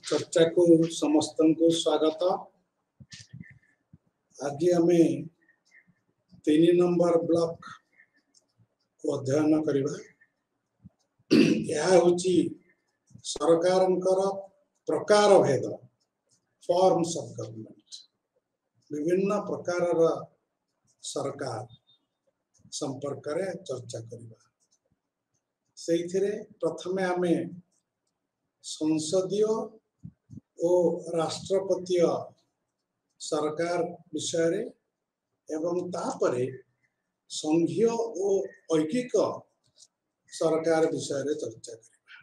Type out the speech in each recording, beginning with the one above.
चर्चा को समस्त को स्वागत। आज आम 3 नंबर ब्लॉक को अध्ययन करवा। यह होची सरकारंकर प्रकार भेद फॉर्म्स ऑफ गवर्नमेंट। विभिन्न प्रकार सरकार संपर्क रे चर्चा करवा। से प्रथमे आम संसदीय और राष्ट्रपतीय सरकार विषय रे एवं तापरे संघीय और ऐकिक सरकार विषय रे चर्चा करवा।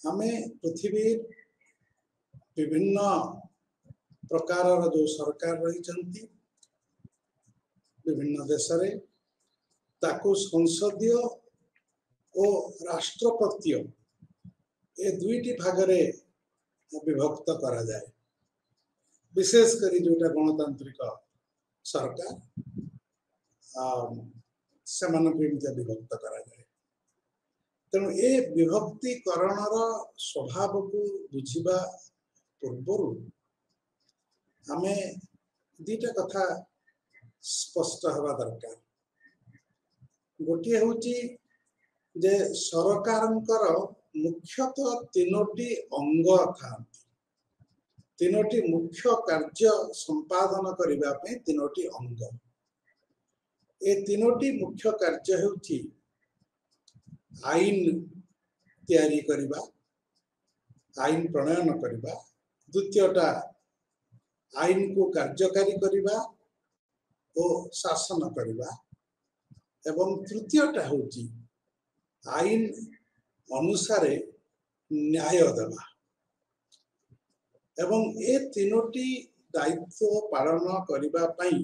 आमे पृथ्वी विभिन्न प्रकार जो सरकार रही विभिन्न देश रे ताकू संसदीय और राष्ट्रपतीय ए दुईटी भाग रे विभक्त करा जाए। विशेषकर जोटा गणतांत्रिक सरकार से विभक्त करा जाए। तेणु ए विभक्तिकरण स्वभाव को बुझिबा पूर्व आमे दीटा कथा स्पष्ट हवा दरकार। गोटे होची जे सरकारंकर मुख्यतः 3टी अंग था। 3टी मुख्य कार्य संपादन करिबा पे 3टी अंग। ए 3टी मुख्य कार्य होची आईन तैयारी करिबा, आईन प्रणयन करिबा, द्वितीयटा आईन को कार्यकारी करिबा और शासन करिबा, एवं तृतीयटा होची आईन अनुसार न्याय देवा। एवं ए 3टी दायित्व पालन करिबा पई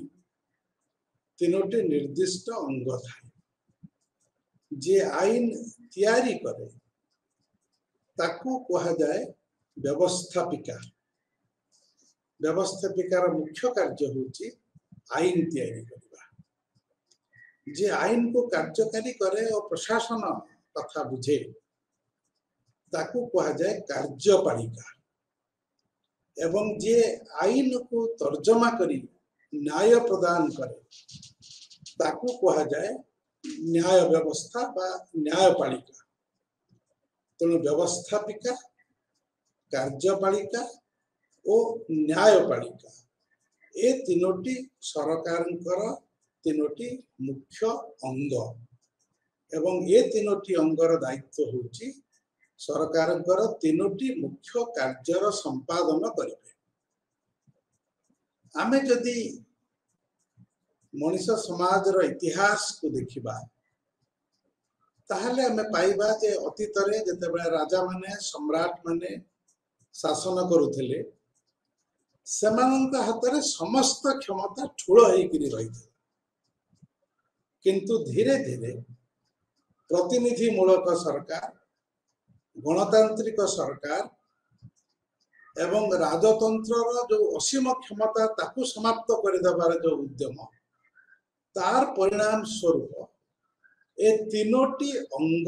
3टी निर्दिष्ट अंग थाए। जे आईन तैयारी करे ताकू कहा जाए व्यवस्थापिका। व्यवस्थापिकार मुख्य कार्य होची आईन तैयारी करवा। जे आईन को कार्यकारी करे और प्रशासन तथा बुझे ताकू कहा जाए कार्यपालिका। एवं जे आईन को तर्जमा करी न्याय प्रदान करे ताकू कहा जाए न्याय व्यवस्था बा न्यायपालिका। तेणु व्यवस्थापिका, कार्यपालिका और न्यायपालिका ए 3टी सरकारंकर 3टी मुख्य अंग। एवं ए 3टी अंगर दायित्व होची सरकारंकर 3टी मुख्य कार्यर संपादन करिवे। आमे जदि मनुष्य समाज रो इतिहास को देखिबा ताहले आमे पाइबा जे अतीत रे जतेबे राजा माने सम्राट माने शासन करुथिले सेमानंत हातरे समस्त क्षमता ठूल हेकिरी रही। किंतु धीरे धीरे प्रतिनिधि मूलक सरकार, गणतांत्रिक सरकार एवं राजतंत्र जो असीम क्षमता ताकू समाप्त करदेवार जो उद्यम तार परिणाम स्वरूप ए 3टी अंग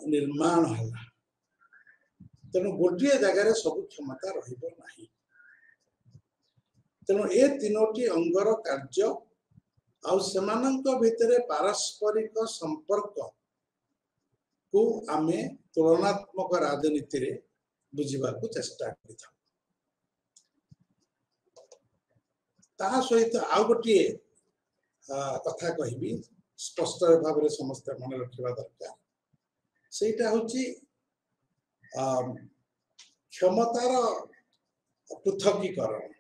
निर्माण है। तेणु गोटे जगार सब क्षमता रहिबो नाही। तेणु ए 3टी अंगर कार्य आउ सेमानंक भितरे पारस्परिक संपर्क को आमे तुलनात्मक राजनीति रे बुझिबा को चेष्टा करिथा। ता सहित आउ गोटे कथा कहिबी स्पष्ट भाव रे समस्त मन रखिबा दरकार। सेटा होची क्षमतार पृथकीकरण।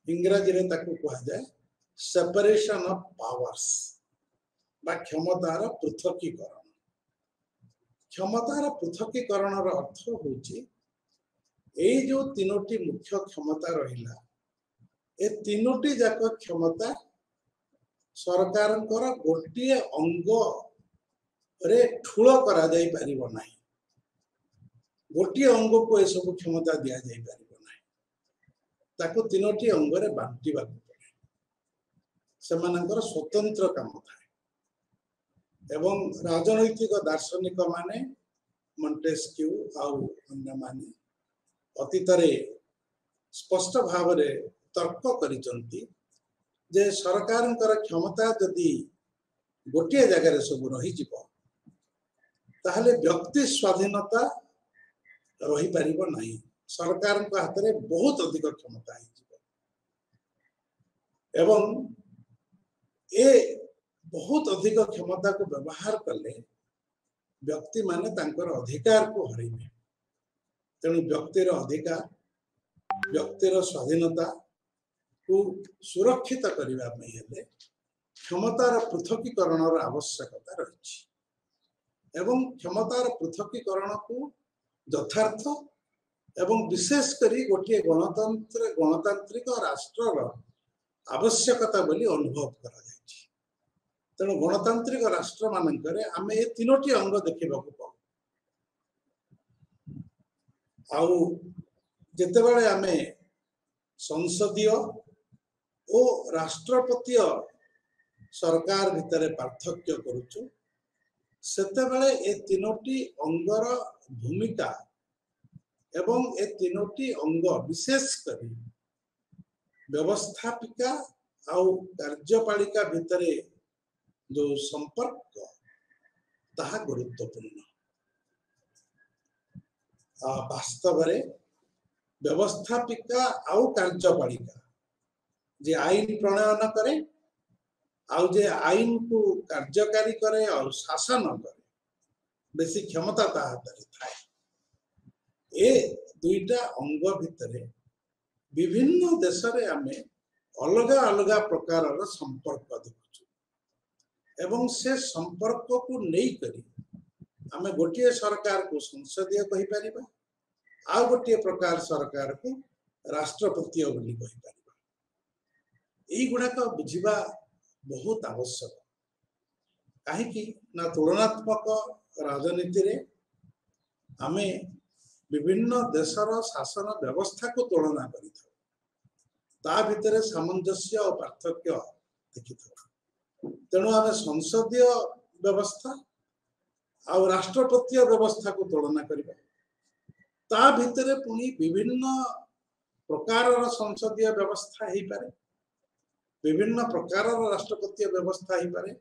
इंग्रजी रे ताकू कहा जाए सेपरेशन ऑफ पावर्स बा क्षमतार पृथकीकरण। क्षमतार पृथकीकरण अर्थ होची ए जो 3टी मुख्य क्षमता रहिला ए 3टी जाक क्षमता सरकारंकर गोटे अंग रे ठूल करा जाई परिबो नाही। गोटे अंग को ए सब क्षमता दिया जाई परिबो नाही। ताको 3टी अंग रे बांटिबा पड़े। सेमानंकर स्वतंत्र काम थाए। एवं राजनैतिक दार्शनिक माने मॉन्टेस्क्यू आउ अन्य माने अतीत स्पष्ट भाव तर्क करिसंती जे सरकारंकर क्षमता जदि गोटे जगह सब रही जीवो ताहले व्यक्ति स्वाधीनता रही परिबो नहीं। सरकार हाथ में बहुत अधिक क्षमता एवं ए बहुत अधिक क्षमता को व्यवहार कले व्यक्ति माने तांकर अधिकार को हरइबे। तेणु व्यक्तिर अधिकार व्यक्तिर स्वाधीनता को सुरक्षित करने हेले क्षमतार पृथकीकरण आवश्यकता रही एवं क्षमतार पृथकीकरण को यथार्थ एवं विशेषकर गोटे गणतांत्रिक राष्ट्र आवश्यकता बोली अनुभव करा जायछि। तेणु गणतांत्रिक राष्ट्र मानकरे आमे ए तीनोटी अंग देखा पाऊ। आउ जेतेबेले आमे संसदीय ओ राष्ट्रपतीय सरकार भितर पार्थक्य करूछु सेतेबेले ए तीनोटी अंगर भूमिका एवं ए तीनोटी अंग विशेष करी व्यवस्थापिका आउ कार्यपालिका भितर जो संपर्क ताहा गुरुत्वपूर्ण। वास्तव में व्यवस्थापिका आउ कार्यपालिका जे आईन प्रणयन करे आउ जे आईन को कार्यकारी करे और शासन करे बेसी क्षमता ता हाथ थाए। ए दुईटा अंग भितर विभिन्न देश रे आमे अलग अलग प्रकार संपर्क देखु एवं से संपर्क को नहीं करी आमे गोटे सरकार को संसदीय कहि परिबा आ गोटे प्रकार सरकार को राष्ट्रपतीय बोली कहि परिबा। एई गुडाक बुझिबा बहुत आवश्यक कहीं ना तुलनात्मक राजनीति रे आमे विभिन्न देशर शासन व्यवस्था को तुलना करि ता भितर सामंजस्य और पार्थक्य देखि। तेणु आम संसदीय व्यवस्था और राष्ट्रपतीय व्यवस्था को तुलना करिबा ता भितर पुनी विभिन्न प्रकार संसदीय व्यवस्था हो पारे विभिन्न प्रकार राष्ट्रपतीय व्यवस्था हो पारे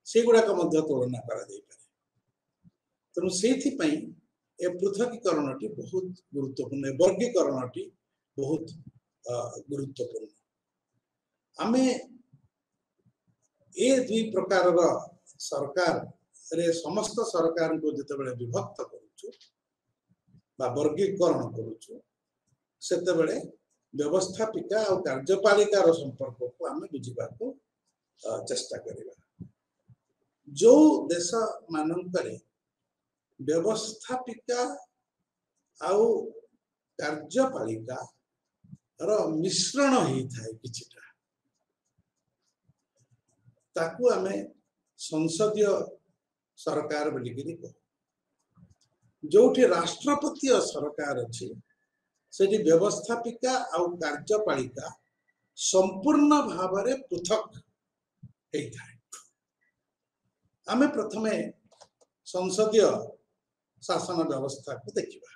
से गुड़ाक तुलना करा जाय पारे। तेणु से ए पृथकीकरण बहुत गुरुत्वपूर्ण वर्गीकरण बहुत गुरुत्वपूर्ण। आमे ए दुई प्रकार सरकार रे समस्त सरकार को जितेबेले विभक्त करूछु बा वर्गीकरण करूछु सेतेबेले व्यवस्थापिका और कार्यपालिकार संपर्क को आमे बुझिबा को चेष्टा करिबा। जो देश मानकरे व्यवस्थापिका आउ कार्यपालिका मिश्रण ही थाए किछिटा ताकू आमे संसदीय सरकार बोलिकी कहू। जोठी राष्ट्रपतीय सरकार अच्छी सेठी व्यवस्थापिका आउ कार्यपालिका संपूर्ण भाव में पृथक होता है। आमे प्रथमे संसदीय शासन व्यवस्था को देखिबा।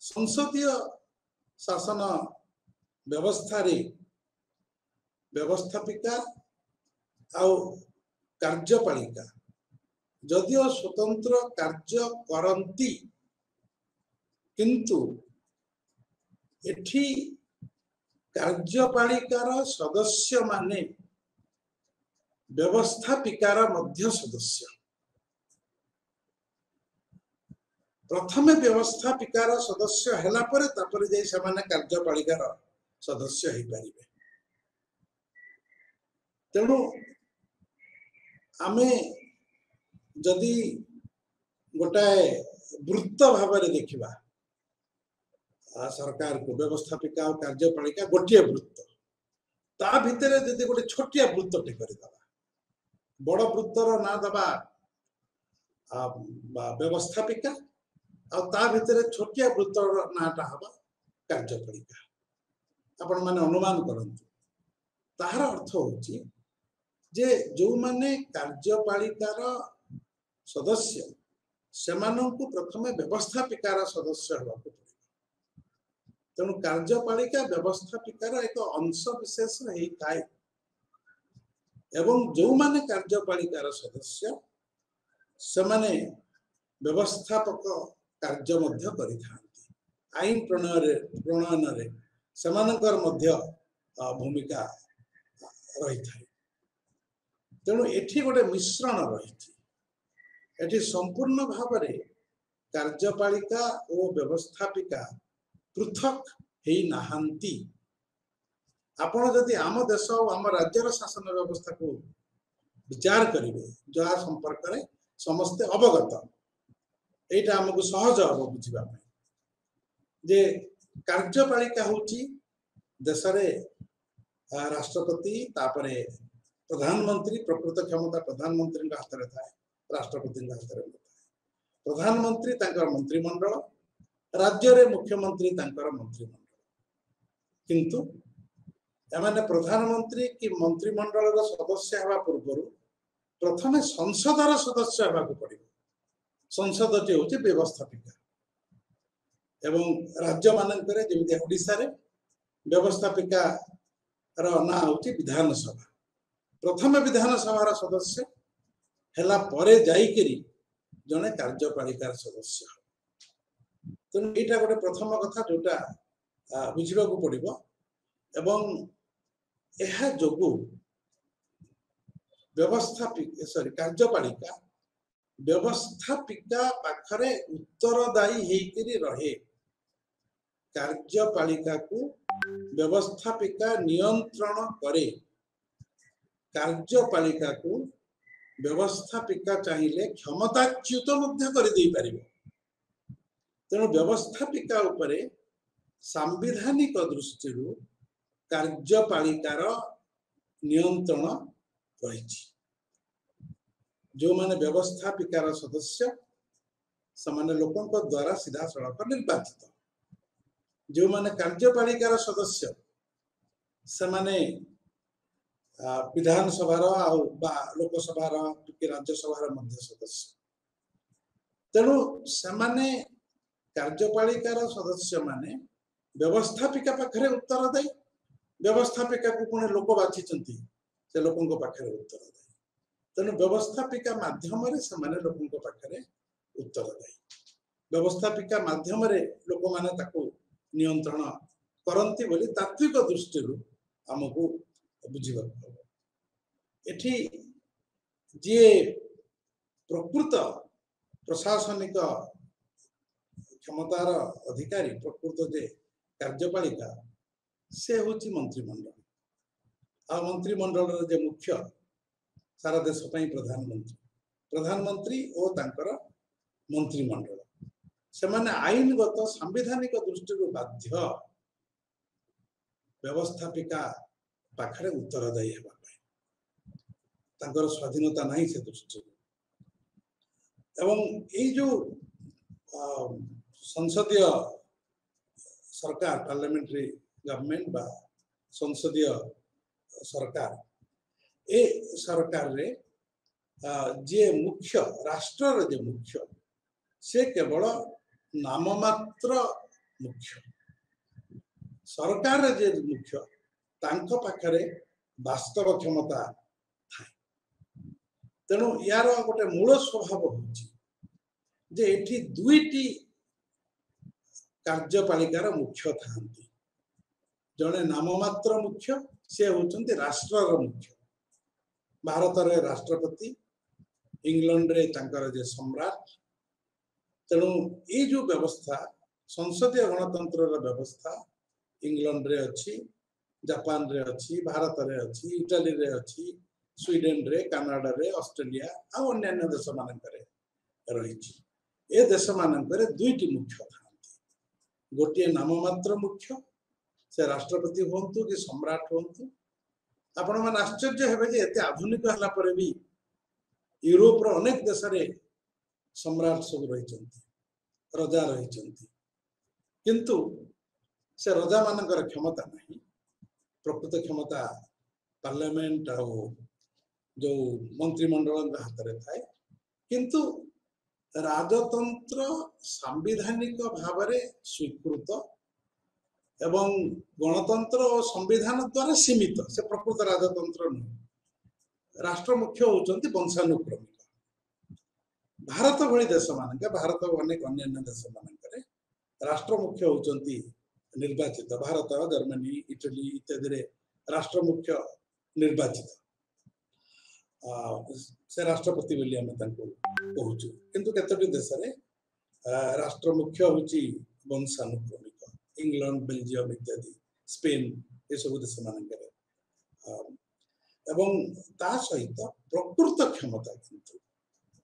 संसदीय शासन व्यवस्था रे व्यवस्थापिका आउ कार्यपालिका जदिओ स्वतंत्र कार्य करती किंतु एठी कार्यपालिकार सदस्य माने व्यवस्थापिकार मध्य सदस्य। प्रथमे व्यवस्थापिकार सदस्य हैला परे तापरे जे समान कार्यपालिकार सदस्य ही परिबे। तेणु आमे जदि गोटाए वृत्त भाव में देखा सरकार को व्यवस्थापिका और कार्यपालिका गोटे वृत्त ता भितर जदि गोटे छोटिया वृत्त टे करदबा बड़ वृत्तर ना दबा व्यवस्थापिका और ता भितर छोटिया वृत्तर नाटा हवा कार्यपालिका। आपण माने अनुमान करंतु ताहार अर्थ होची जे जो माने कार्यपालिकार सदस्य सेमानंकु प्रथमे व्यवस्थापिकार सदस्य होबाकु पड़े तेणु कार्यपालिका व्यवस्थापिकार एक अंश विशेष हेई थाए एवं जो माने कार्यपालिकार सदस्य सेमाने व्यवस्थापक कार्य मध्य करिथांती आईन प्रणयन रे सेमानकर मध्य भूमिका रही थाए तेणु एठी गोटे मिश्रण रही एठी संपूर्ण भाव रे कार्यपालिका और व्यवस्थापिका पृथक हेई नाहांती आपण जदि आम देश और आम राज्यर शासन व्यवस्था को विचार करेंगे जहाँ संपर्क में समस्ते अवगत एटा हमको सहज हम बुझा जे कार्यपालिका होची देश रे राष्ट्रपति तापरे प्रधानमंत्री प्रकृत क्षमता प्रधानमंत्री हाथ में थाए राष्ट्रपति हाथ में थाए प्रधानमंत्री तांकर मंत्रिमंडल राज्य रे मुख्यमंत्री तांकर मंत्रिमंडल किंतु एमाने प्रधानमंत्री कि मंत्रिमंडल सदस्य हवा पूर्व प्रथमे संसदर सदस्य हवा पड़े संसद टी हूँ व्यवस्थापिका एवं राज्य मानक ओडिशा रे व्यवस्थापिका ना हूँ विधानसभा प्रथम विधानसभा सदस्य हैला परे जाइकरी जने कार्यपालिका सदस्य तेणु यहाँ गोटे प्रथम कथा जोटा बुझा पड़ो एवं यह जोगु व्यवस्थापिका सॉरी कार्यपालिका व्यवस्थापिका पाखरे उत्तरदायी हेकरी रहे कार्यपालिका को व्यवस्थापिका नियंत्रण करे कार्यपालिका को व्यवस्थापिका चाहिए क्षमताच्युत कर दे पारिबो तेणु व्यवस्थापिका उपरे सांविधानिक दृष्टि कार्यपालिकार नियंत्रण रही जो माने व्यवस्थापिकार सदस्य सामान्य लोकों द्वारा सीधा सड़क निर्वाचित जो माने कार्यपालिकार सदस्य से माने विधानसभा लोकसभा राज्यसभा सदस्य तेणु से माने कार्यपालिकार सदस्य माने व्यवस्थापिका पाखरे उत्तर दे व्यवस्थापिका को पुणे लोक बाछी से लोकों पाखरे उत्तर दे तेणु व्यवस्थापिका माध्यम से माने लोकों पाखरे उत्तर दे व्यवस्थापिका माध्यम लोक माने ताको नियंत्रण करती बोली तात्विक दृष्टि आमको बुझा एठी जी प्रकृत प्रशासनिक क्षमतार अधिकारी प्रकृत जे कार्यपालिका से हूँ मंत्रिमंडल आ मंत्रिमंडल जे मुख्य सारा देश प्रधानमंत्री प्रधानमंत्री और तांकर मंत्रिमंडल से माने आईनगत सांविधानिक दृष्टि बाध्य व्यवस्थापिका पाखरे उत्तरदायी होगा स्वाधीनता नहीं से दृष्टि एवं ये जो संसदीय सरकार पार्लियामेंट्री गवर्नमेंट बा संसदीय सरकार ए सरकार रे जे मुख्य राष्ट्र जे मुख्य से केवल नाममात्र मुख्य सरकार जे मुख्य तांको पाखरे वास्तव क्षमता थाए तेणु यार गोटे मूल स्वभाव होची जे एठी दुईटी कार्यपालिकार मुख्य थांती जने नाममात्र मुख्य से होचंती राष्ट्रर मुख्य भारत रे राष्ट्रपति इंग्लैंड रे तांकर जे सम्राट तेणु ये जो व्यवस्था संसदीय गणतंत्र व्यवस्था इंग्लैंड रे अच्छी जापान रे अच्छी भारत रे अच्छी इटाली रे अच्छी स्वीडन रे कनाडा रे ऑस्ट्रेलिया आ अन्य देश मानक रही ए देश मानक दुईटी मुख्य था गोटे नाममात्र मुख्य से राष्ट्रपति हूँ कि सम्राट हूँ आपण मैंने आश्चर्य हे एत आधुनिक है भी यूरोप अनेक देश रे सम्राट सब रही रजा रही किंतु से रजा मानकर क्षमता नहीं प्रकृत क्षमता पार्लियामेंट जो मंत्रिमंडल हाथ में थाए किंतु राजतंत्र सांविधानिक भाव में स्वीकृत एवं गणतंत्र और संविधान द्वारा सीमित से प्रकृत राजतंत्र नुह राष्ट्र मुख्य होती वंशानुक्रमिक भारत भली देश मान भारत अनेक अन्य देश मान राष्ट्र मुख्य होती निर्वाचित भारत जर्मनी इटली इत्यादि राष्ट्र मुख्य निर्वाचित से राष्ट्रपति बोली आम कहूँ किंतु केतोटी देश में राष्ट्र मुख्य हूँ वंशानुक्रमिक इंग्लैंड बेल्जियम इत्यादि स्पेन ये सब देश मानक ता सहित प्रकृत क्षमता किंतु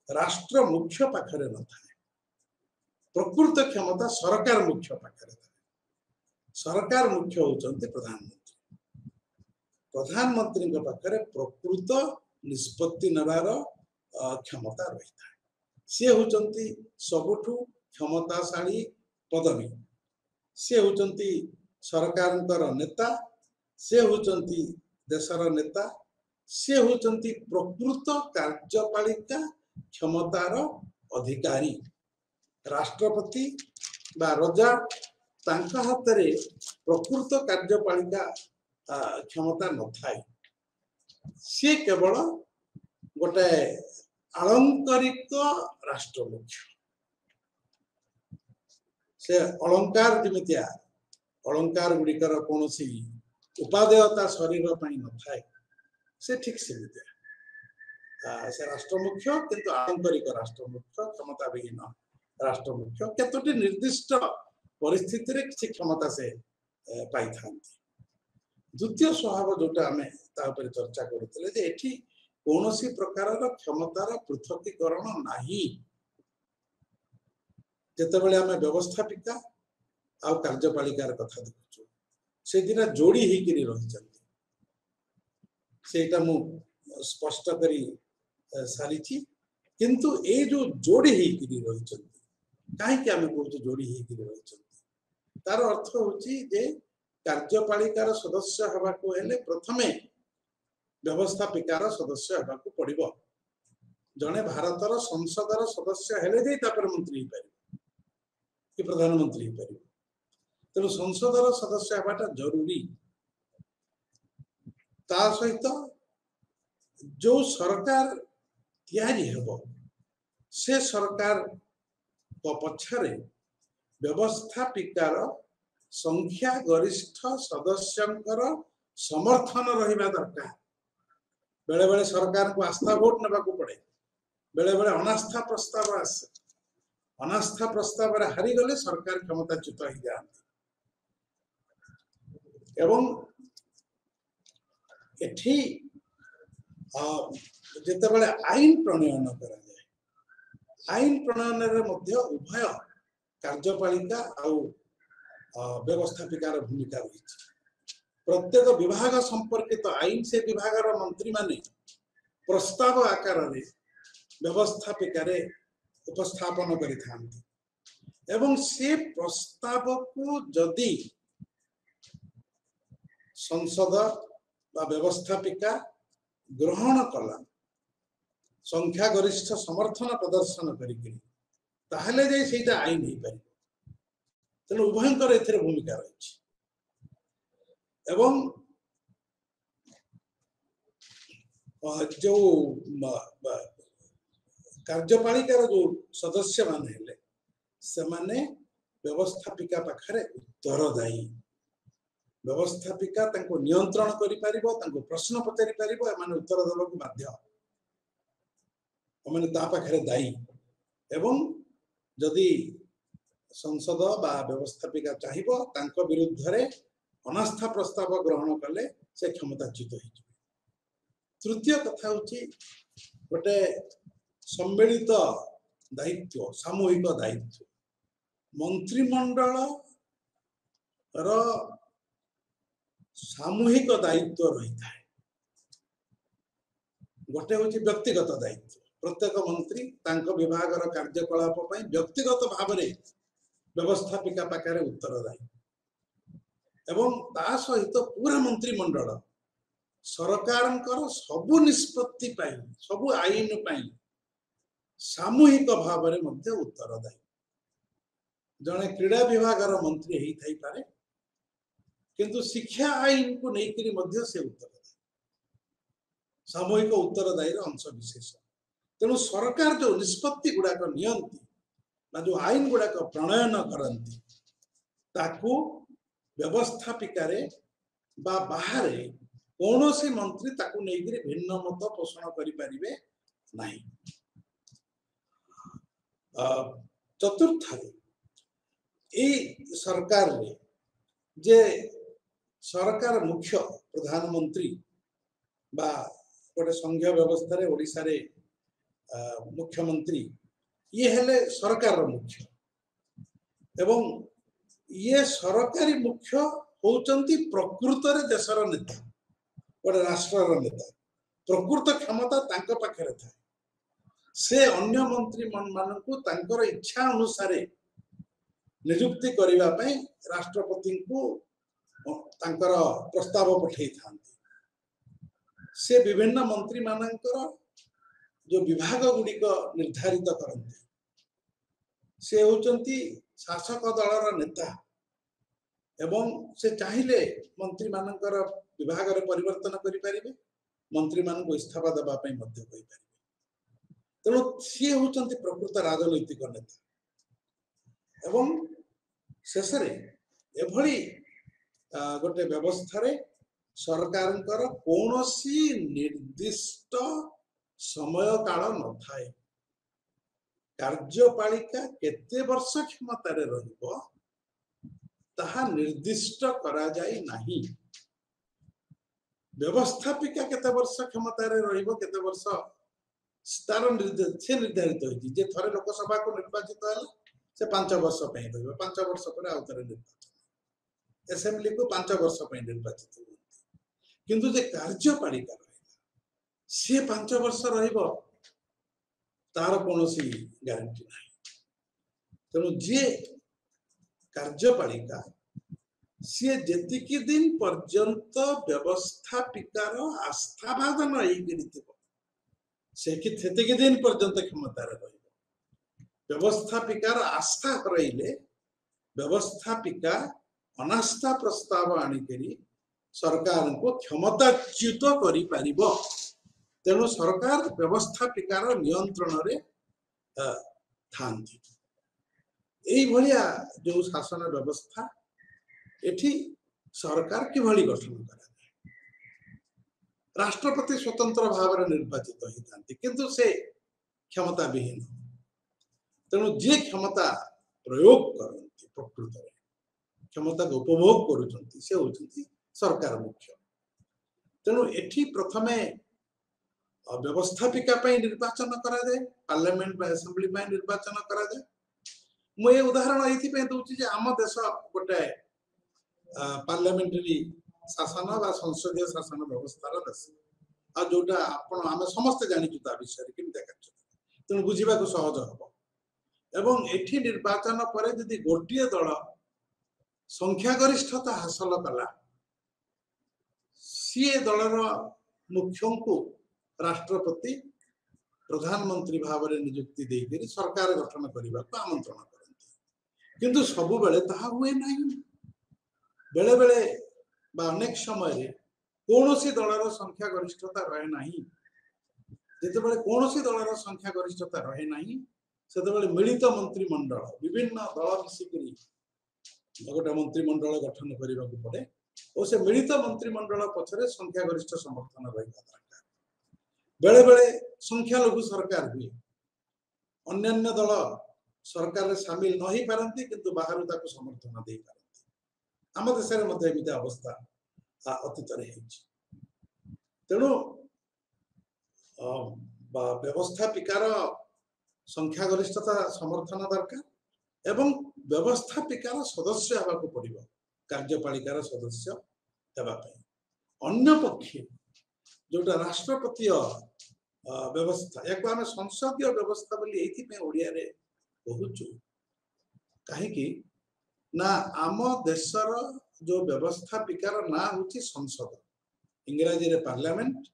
राष्ट्र मुख्य पाखरे न था प्रकृत क्षमता सरकार मुख्य पाखरे था सरकार मुख्य होचंती प्रधानमंत्री प्रधानमंत्री पाखरे प्रकृत निष्पत्ति नेबार क्षमता रही था सी होचंती सबुठु क्षमताशाली पदवी सी होचंती सरकार नेता सी होचंती देशर नेता सी होचंती प्रकृत कार्यपालिका क्षमतार अधिकारी राष्ट्रपति बा राजा तांका हाथ रे प्रकृत कार्यपालिका क्षमता न थाए सी केवल गोटे आलंकारिक राष्ट्र मुख्य से अलंकार जमितिया अलंकार गुड़िकर कौन सी उपादेयता शरीर न थाए से ठीक से से राष्ट्र मुख्य किंतु आलंकारिक राष्ट्र मुख्य क्षमता विहीन राष्ट्र मुख्य केतोटी निर्दिष्ट परिस्थिति रे किसी क्षमता से पाई थांती द्वितीय स्वभाव जोटा आम चर्चा करते जे एठी कौनसी प्रकार क्षमतार पृथकीकरण नाही जेतेबेले आम व्यवस्थापिका आ कार्यपालिकार कथा देखु से दिन जोड़ी होकर रही सेटा मु स्पष्ट करी सारी किंतु ए जो जोड़ी होकर रही कहीं आम कहूँ जोड़ी होकर रही तार अर्थ होची जे कार्यपालिकार सदस्य हवाको हेले प्रथमे व्यवस्थापिकार सदस्य हवाको पड़िबो जने भारतर संसदर सदस्य हेले जे तापर मंत्री हो पारिबो कि प्रधानमंत्री हो पारिबो तेणु संसदर सदस्य हवाटा जरूरी ता सहित जो सरकार तैयारी हेबो से सरकार पछरे व्यवस्थापिकार संख्या गरिष्ठ सदस्यंकर समर्थन रहिबा दरकार बेले बेले सरकार को आस्था वोट नेबा को पड़े बेले बेले अनास्था प्रस्ताव आसे अनास्था प्रस्ताव रे हारी गले सरकार क्षमताच्युत हो जाती एवं एठी जेते बेले आईन प्रणयन करा जाए आईन प्रणयन रे मध्य उभय कार्यपालिका आ व्यवस्थापिकार भूमिका रही प्रत्येक विभाग संपर्कित आईन से विभागर मंत्री माने प्रस्ताव आकार रे व्यवस्थापिकार उपस्थापन करिथांती एवं से प्रस्ताव को जदि संसद बा व्यवस्थापिका ग्रहण कला संख्या गरिष्ठ समर्थन प्रदर्शन करिकरी ताहले जे सेटा आईन हो पारि तेणु उभयंकर एथिरे भूमिका रही एवं जो कार्यपालिकार जो सदस्य मान हेले से माने व्यवस्थापिका पाखरे उत्तरदायी व्यवस्थापिका तांको नियंत्रण करि पारिबो तांको प्रश्न पचारि पारिबो एमाने उत्तर देबाकू बाध्य माने ता पाखरे दायी एवं जदि संसद बा व्यवस्थापिका चाहिबो तांको विरुद्ध रे अनास्था प्रस्ताव ग्रहण कले से क्षमताच्युत हो तृतीय कथा होची गोटे सम्मिलित दायित्व सामूहिक दायित्व मंत्रिमंडल रो सामूहिक दायित्व रही था गोटे हूँ व्यक्तिगत दायित्व प्रत्येक मंत्री तांको विभागर कार्यकलाप व्यक्तिगत भाव में व्यवस्थापिका पाखे उत्तरदायी एवं ता सहित पूरा मंत्रिमंडल सरकार सबु निष्पत्ति सबु आईन सामूहिक भाव में उत्तरदायी जड़े क्रीड़ा विभाग मंत्री ही थाई पारे किंतु शिक्षा आईन को लेकर से उत्तरदायी सामूहिक उत्तरदायी अंश विशेष तेणु सरकार जो निष्पत्ति गुड़ाक नियंती जो आईन गुड़ाक प्रणयन करती ताकू व्यवस्थापिका बाहर कौन सी मंत्री ताकू नहीं भिन्न मत पोषण करें ना। चतुर्थ सरकार रे जे सरकार मुख्य प्रधानमंत्री बा गोटे संघीय व्यवस्था ओडिशा रे मुख्यमंत्री ये हेले सरकार मुख्य एवं ये सरकारी मुख्य होचंती प्रकृत रे देशर नेता गोटे राष्ट्र नेता प्रकृत क्षमता तांको पाखरे था से अन्य मंत्री मानकु तांकर इच्छा अनुसार नियुक्ति करिबा पई राष्ट्रपति को तांकर प्रस्ताव पठै थांती से विभिन्न मंत्री मानकर जो विभाग गुड़िक निर्धारित करते से होचंती शासक दलर नेता एवं से चाहिए मंत्री मानकर विभाग रे परिवर्तन करि परिबे मंत्री मान को इस्तीफा देबा पई मध्य कहि परिबे तेणु सी होचंती प्रकृत राजनैतिक नेता एवं शेष एभली गोटे व्यवस्था रे सरकार कौन सी निर्दिष्ट समय काल न थाए कार्यपालिका केते वर्ष क्षमता रे रहिबो ताहा निर्दिष्ट करा जाय नाही व्यवस्थापिका केते वर्ष क्षमता रे रहिबो केते वर्ष तार निर्धारित होती जे थरे लोकसभा को निर्वाचित है से 5 वर्ष पे रहिबो 5 वर्ष पर आउतरे निर्वाचन असेंबली को 5 वर्ष पे निर्वाचित होती किंतु जे कार्यपालिका से 5 वर्ष रहिबो तार कोनोसी गारंटी नाही तेणु जे कार्यपालिका सी जेतिकी दिन पर्यंत व्यवस्थापिकार आस्थावाद नहीं से कि दिन पर्यंत क्षमता व्यवस्थापिकार आस्था हरइले व्यवस्थापिका अनास्था प्रस्ताव आनिकरी सरकार को क्षमताच्युत करि पारिबो तेणु सरकार व्यवस्थापिकार नियंत्रण रे थांती एई भलिया जो शासन व्यवस्था एठी सरकार किभली गठन करा राष्ट्रपति स्वतंत्र भाव में निर्वाचित होता किंतु से क्षमता विहीन तेणु जे क्षमता प्रयोग करती प्रकृत क्षमता को उपभोग करुचंती से होचंती सरकार मुख्य तेणु एठी प्रथमे व्यवस्थापिका पई निर्वाचन करा जाए पार्लियामेंट बा असेंबली पई निर्वाचन करा जाए मु ए उदाहरण एथि पे दोची जे आम देश गोटे पार्लियामेंटरी शासन बा संसदीय शासन व्यवस्था देश आ जोटा आपण आमे समस्त जानिचु ता विषय केमते कार्य तेणु बुझीबा को सहज हबो एवं एठी निर्वाचन परे यदि गोटिए दल संख्या गरिष्ठता हासिल कला सी दलर मुख्यों को राष्ट्रपति प्रधानमंत्री भाव में नियुक्ति देकर सरकार गठन करने को आमंत्रण करते किंतु सबु बेले ताहा हुए नहीं बेले बेले अनेक समय कौन सी दलर संख्या गरिष्ठता रहे नहीं जिते कौन सी दलर संख्या गरिष्ठता रहे नहीं से मिलित मंत्रिमंडल विभिन्न दल मिसिकी गोटे मंत्रिमंडल गठन करने को पड़े और से मिलित मंत्रिमंडल पछरे संख्या गरिष्ठ समर्थन रहा दरकार बेले बेले संख्या लघु सरकार हुए अन्य दल सरकार सामिल न ही पारती किंतु बाहर ताको समर्थन दे पारती आम देश में अवस्था अतीत तेणु व्यवस्थापिकार संख्या गरिष्ठता समर्थन दरकार एवं व्यवस्थापिकार सदस्य होगा पड़ो कार्यपालिकार सदस्य अन्य पक्षे जोटा राष्ट्रपति व्यवस्था या आम संसदीय व्यवस्था बोली ओडिया रे कहूचु कहीं ना आम देशर जो व्यवस्थापिकार ना होची संसद इंग्राजी रे पार्लियामेंट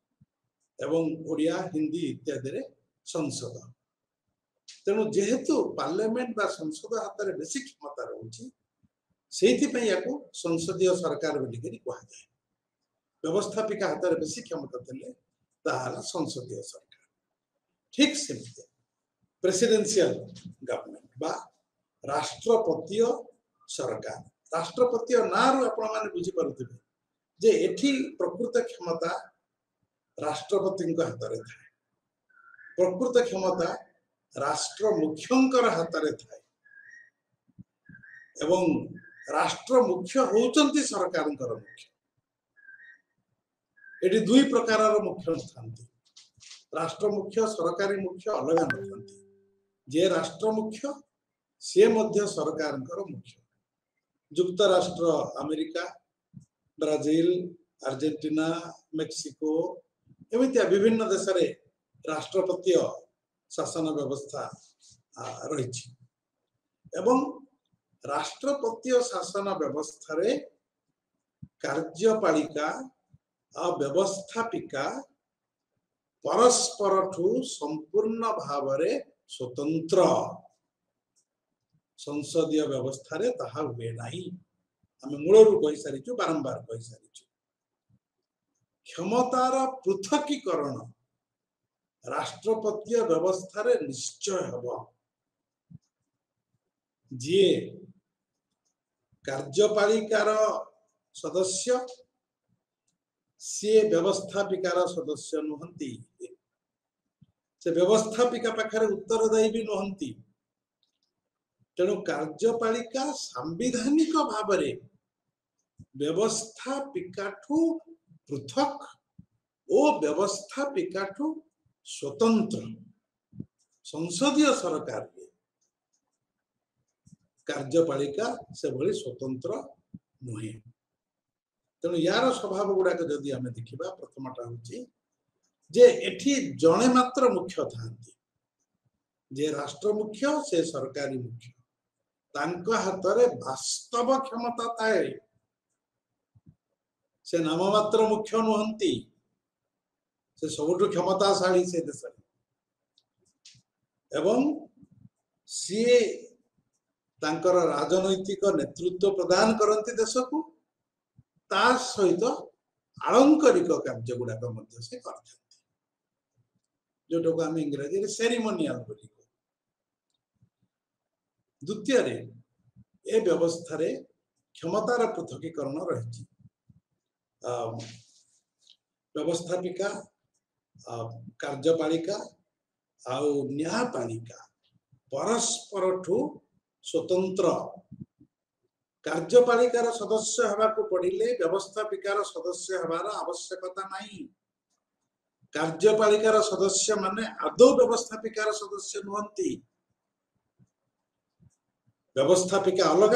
एवं ओडिया हिंदी इत्यादि रे संसद तेणु जेहेतु पार्लियामेंट बा संसद हाथ में बेसी क्षमता रही से संसदीय सरकार बोलिकी कह जाए व्यवस्थापिका हाथ में बेसी क्षमता थे संसदीय सरकार ठीक से प्रेसिडेंशियल गवर्नमेंट बा राष्ट्रपतीय सरकार राष्ट्रपतीय ना रू आपण बुझीपे जे एठी प्रकृत क्षमता राष्ट्रपति हाथ में थाए प्रकृत क्षमता राष्ट्र मुख्यंकर हाथ में थाए एवं राष्ट्र मुख्य होउचंती सरकार मुख्य एटी दुई प्रकार मुख्य था राष्ट्र मुख्य सरकारी मुख्य अलग न जे राष्ट्र मुख्य सी मध्य सरकार मुख्य युक्तराष्ट्र अमेरिका ब्राजिल अर्जेंटीना मेक्सिको एमती विभिन्न देश रे राष्ट्रपतीय शासन व्यवस्था रही एवं राष्ट्रपतीय शासन व्यवस्था रे कार्यपालिका और व्यवस्थापिका परस्पर ठू संपूर्ण भाव रे स्वतंत्र संसदीय व्यवस्था रे ताहा हुए नहीं आम मूलरू कही सारी बारंबार कही सारी क्षमतार पृथकीकरण राष्ट्रपतीय व्यवस्था रे निश्चय हबो जी कार्यपालिकार सदस्य सी व्यवस्थापिकार सदस्य नुहंती से व्यवस्थापिका पाखरे उत्तरदायी भी नुहंती तेणु कार्यपालिका सांविधानिक भाव में व्यवस्थापिकाठू पृथक और व्यवस्थापिकाठू स्वतंत्र संसदीय सरकार कार्यपालिका से भली स्वतंत्र नुहे तेणु यार स्वभाव गुड़ाक जदि आम देखा प्रथमटा हूँ जे एठी जड़े मात्र मुख्य था जे राष्ट्र मुख्य से सरकारी मुख्य तांको हाथ रे वास्तव क्षमता थाए से नाममात्र मुख्य नुहंती से सबुठ क्षमताशाली से देश एवं सी तांकर राजनैतिक नेतृत्व प्रदान करती देश को ता सहित आलंकारिक कार्य गुड़ाक से करते जोटा को आम इंग्राजी सेरिमोनियल बोली द्वितीय ए व्यवस्था रे क्षमतार पृथकीकरण रही व्यवस्थापिका कार्यपालिका आउ न्यायपालिका परस्पर ठू स्वतंत्र कार्यपालिकार सदस्य हवाको पड़िले व्यवस्थापिकार सदस्य हवार आवश्यकता नहीं कार्यपालिकार सदस्य माने आदौ व्यवस्थापिकार सदस्य नुहंती व्यवस्थापिका अलग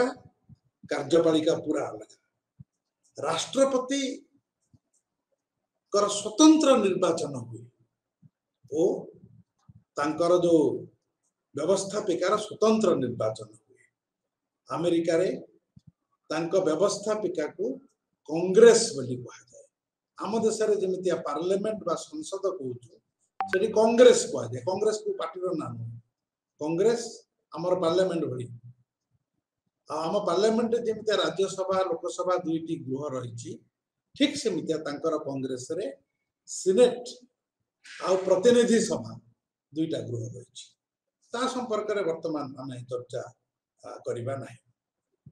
कार्यपालिका पूरा अलग राष्ट्रपति कर स्वतंत्र निर्वाचन हुए ओ तांकर जो व्यवस्थापिकार स्वतंत्र निर्वाचन हुए अमेरिका रे तांको व्यवस्थापिका को कांग्रेस बोली कहा जाए आम देश रे जेमितिया पार्लियामेंट बा संसद कहूँ से कांग्रेस कहा जाए कांग्रेस को पार्टी नाम कांग्रेस आमर पार्लियामेंट भली आम पार्लियामेंट जेमितिया राज्यसभा लोकसभा दुईटी गृह रही ठीक सेमितिया तांकर कांग्रेस रे सीनेट आ प्रतिनिधि सभा दुईटा गृह रही ता संपर्क में वर्तमान आम चर्चा करबा नहीं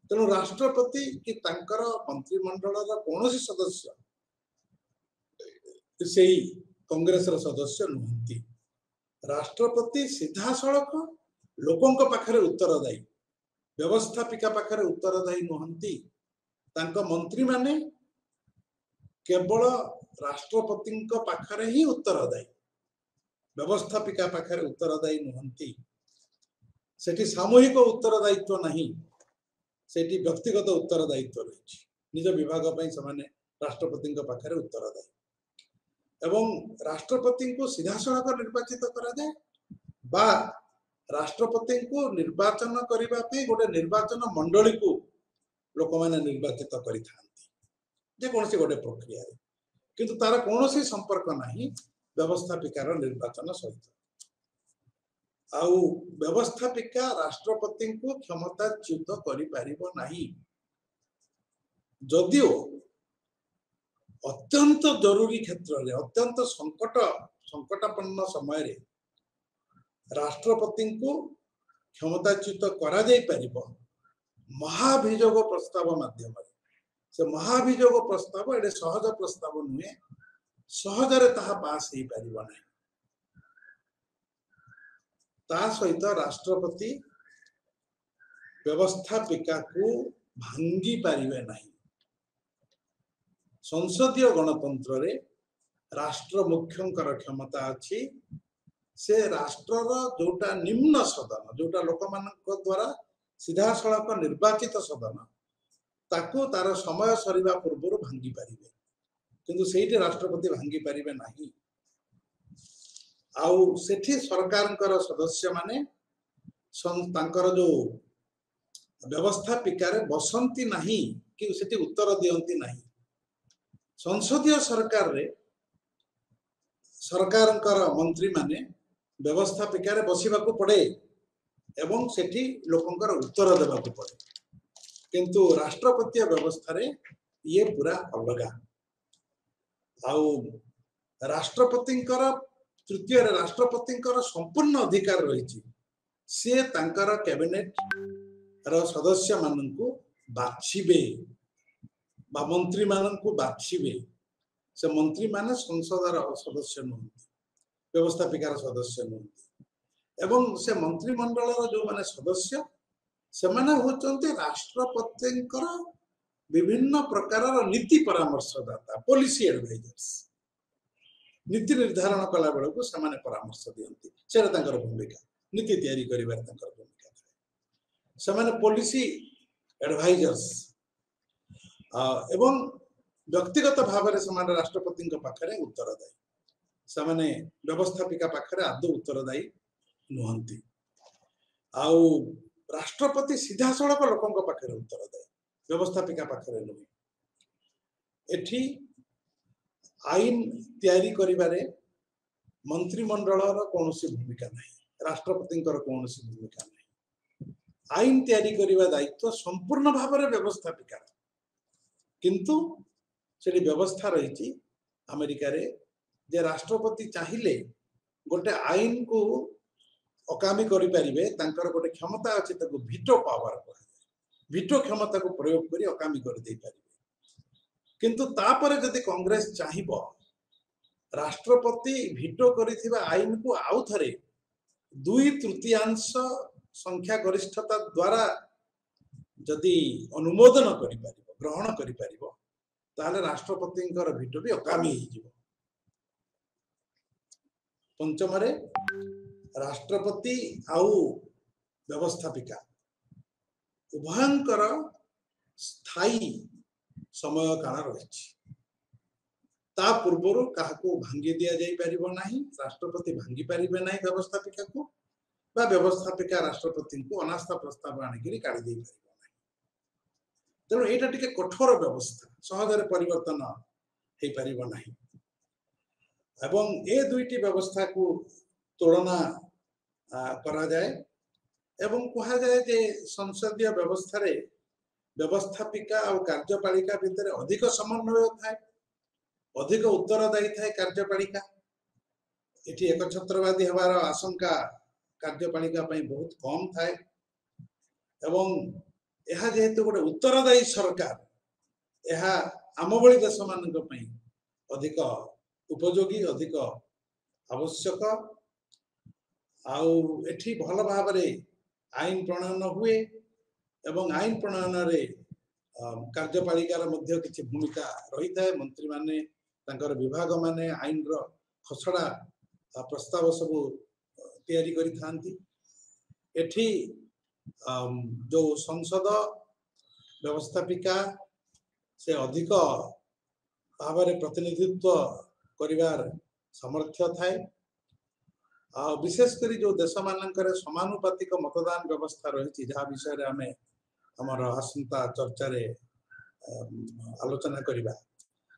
तेणु राष्ट्रपति कि तांकर मंत्रिमंडल कौन सदस्य से कांग्रेस सदस्य नुहंती राष्ट्रपति सीधा सड़क लोकों पाखरे उत्तरदायी व्यवस्थापिका पाखरे उत्तरदायी नुहंती तांको मंत्री माने केवल राष्ट्रपति पाखरे ही उत्तरदायी व्यवस्थापिका पाखरे उत्तरदायी नुहंती सेठी सामूहिक उत्तरदायित्व नहीं सेठी व्यक्तिगत उत्तरदायित्व रही निज विभाग से राष्ट्रपति पाखरे उत्तरदायी एवं राष्ट्रपति को सीधा सड़क निर्वाचित करा जाए बा राष्ट्रपति को निर्वाचन करने पे गोटे निर्वाचन मंडली को लोक मैंने निर्वाचित करें गोटे प्रक्रिया किंतु तार कौन संपर्क नहीं व्यवस्थापिकार निर्वाचन सहित आउ व्यवस्थापिका राष्ट्रपति को क्षमताच्युत करि परिबो नाही जदिओ अत्यंत जरूरी क्षेत्र रे अत्यंत संकटापन्न समय रे राष्ट्रपति को क्षमताच्युत करा जाई परिबो महाभियोग प्रस्ताव माध्यम से महाभियोग प्रस्ताव एडे सहज प्रस्ताव नुहे सहजरे ताहा पास ही परिबो नाही ता सहित राष्ट्रपति व्यवस्थापिका को भांगी पारिबे नाही संसदीय गणतंत्र रे राष्ट्र मुख्यंकर क्षमता अछि से राष्ट्रर जोटा निम्न सदन जोटा लोक मानक द्वारा सीधा सड़क निर्वाचित सदन ताको तार समय सरीबा पूर्व भांगी पारिबे किंतु सेठी राष्ट्रपति भांगी पारिबे नाही आउ सेठी सरकारकर सदस्य माने तांकर जो व्यवस्थापिका रे बसंती नाही कि सेठी उत्तर दियंती नाही संसदीय सरकार रे सरकारकर मंत्री माने व्यवस्थापिका रे बसिबाकू पड़े एवं सेठी लोकंकर उत्तर देबाकू पड़े किंतु राष्ट्रपति व्यवस्था रे ये पूरा अलगा आउ राष्ट्रपतिंकर तृतीय राष्ट्रपतिंकर संपूर्ण अधिकार रही से तांकर कैबिनेट रो सदस्य माननकू बाछिबे बा मंत्री माननकू बाछिबे से मंत्री माने संसदर सदस्य नहंती व्यवस्थापिकार सदस्य नहंती एवं से मंत्रिमंडल जो माने सदस्य से माने होचंते राष्ट्रपतिंकर विभिन्न प्रकार नीति परामर्शदाता पॉलिसी एडवाइजर्स नीति निर्धारण कला बेल को से माने परामर्श दियंती सेरा तांकर भूमिका नीति तैयारी करिबार तांकर भूमिका से माने पॉलिसी एडवाइजर्स एवं व्यक्तिगत भाव में से राष्ट्रपति पाखरे उत्तरदायी से माने व्यवस्थापिका पाखरे आदौ उत्तरदायी नुहंती आउ राष्ट्रपति सीधा सड़क लोकों पाखरे उत्तरदायी व्यवस्थापिका पाखरे नुहे एठी आईन तैयारी करिबारे मंत्रिमंडलर कोनोसी भूमिका नहीं राष्ट्रपतिंकर कोनोसी भूमिका नहीं आईन तैयारी करिबा दायित्व संपूर्ण भाव में व्यवस्थापिका किंतु से व्यवस्था रही अमेरिका रे जे राष्ट्रपति चाहिए गोटे आईन को अकामी करि परिबे तांकर गोटे क्षमता अछि ताको वीटो पावर वीटो क्षमता को प्रयोग करी अकामी कर दे परिबे किंतु तापरे जदि कांग्रेस चाहिबो राष्ट्रपति वीटो करिथिबा आईन को आउ थरे 2/3 संख्या गरिष्ठता द्वारा जदि अनुमोदन करि परिबो ग्रहण करि परिबो ताले राष्ट्रपतिंकर वीटो भी अकामी ही जीवो पंचम रे राष्ट्रपति आउ व्यवस्थापिका उभयंकर स्थायी समय काल रही ता पूर्व काहाको भांगी दिया जाई परिबो नाही राष्ट्रपति भांगी परिबे नाही व्यवस्थापिका को बा व्यवस्थापिका राष्ट्रपति को अनास्था प्रस्ताव आनिकरी काढी देई परिबो नाही तेणु एटा टिके कठोर व्यवस्था सहजरे परिवर्तन हे परिबो नाही एवं ए दुईटी व्यवस्था को तुलना करा जाए एवं कहा जाए जे संसदीय व्यवस्था रे व्यवस्थापिका और कार्यपालिका भितर अधिक समन्वय थाए अधिक उत्तरदायी थाए कार्यपालिका एटी एक छत्रवादी हबार आशंका कार्यपालिका पई बहुत कम थाए एवं यह जेहेतु गोटे उत्तरदायी सरकार यह आम भली देश मानक पई अधिक उपयोगी अधिक आवश्यक आउ एठी भल भाव रे आईन प्रणयन हुए एवं आईन प्रणयन रे कार्यपालिकार मध्य किछि भूमिका रही थाए मंत्री माने तांकर विभाग माने आईन रो खसड़ा प्रस्ताव सब तैयारी करि थांती एठी जो संसद व्यवस्थापिका से अधिक भाव रे प्रतिनिधित्व करिवार सामर्थ्य थाए विशेषकर जो देश मानकर समानुपातिक मतदान व्यवस्था रही जहाँ विषय आम आमर आसंता चर्चा रे आलोचना करिबा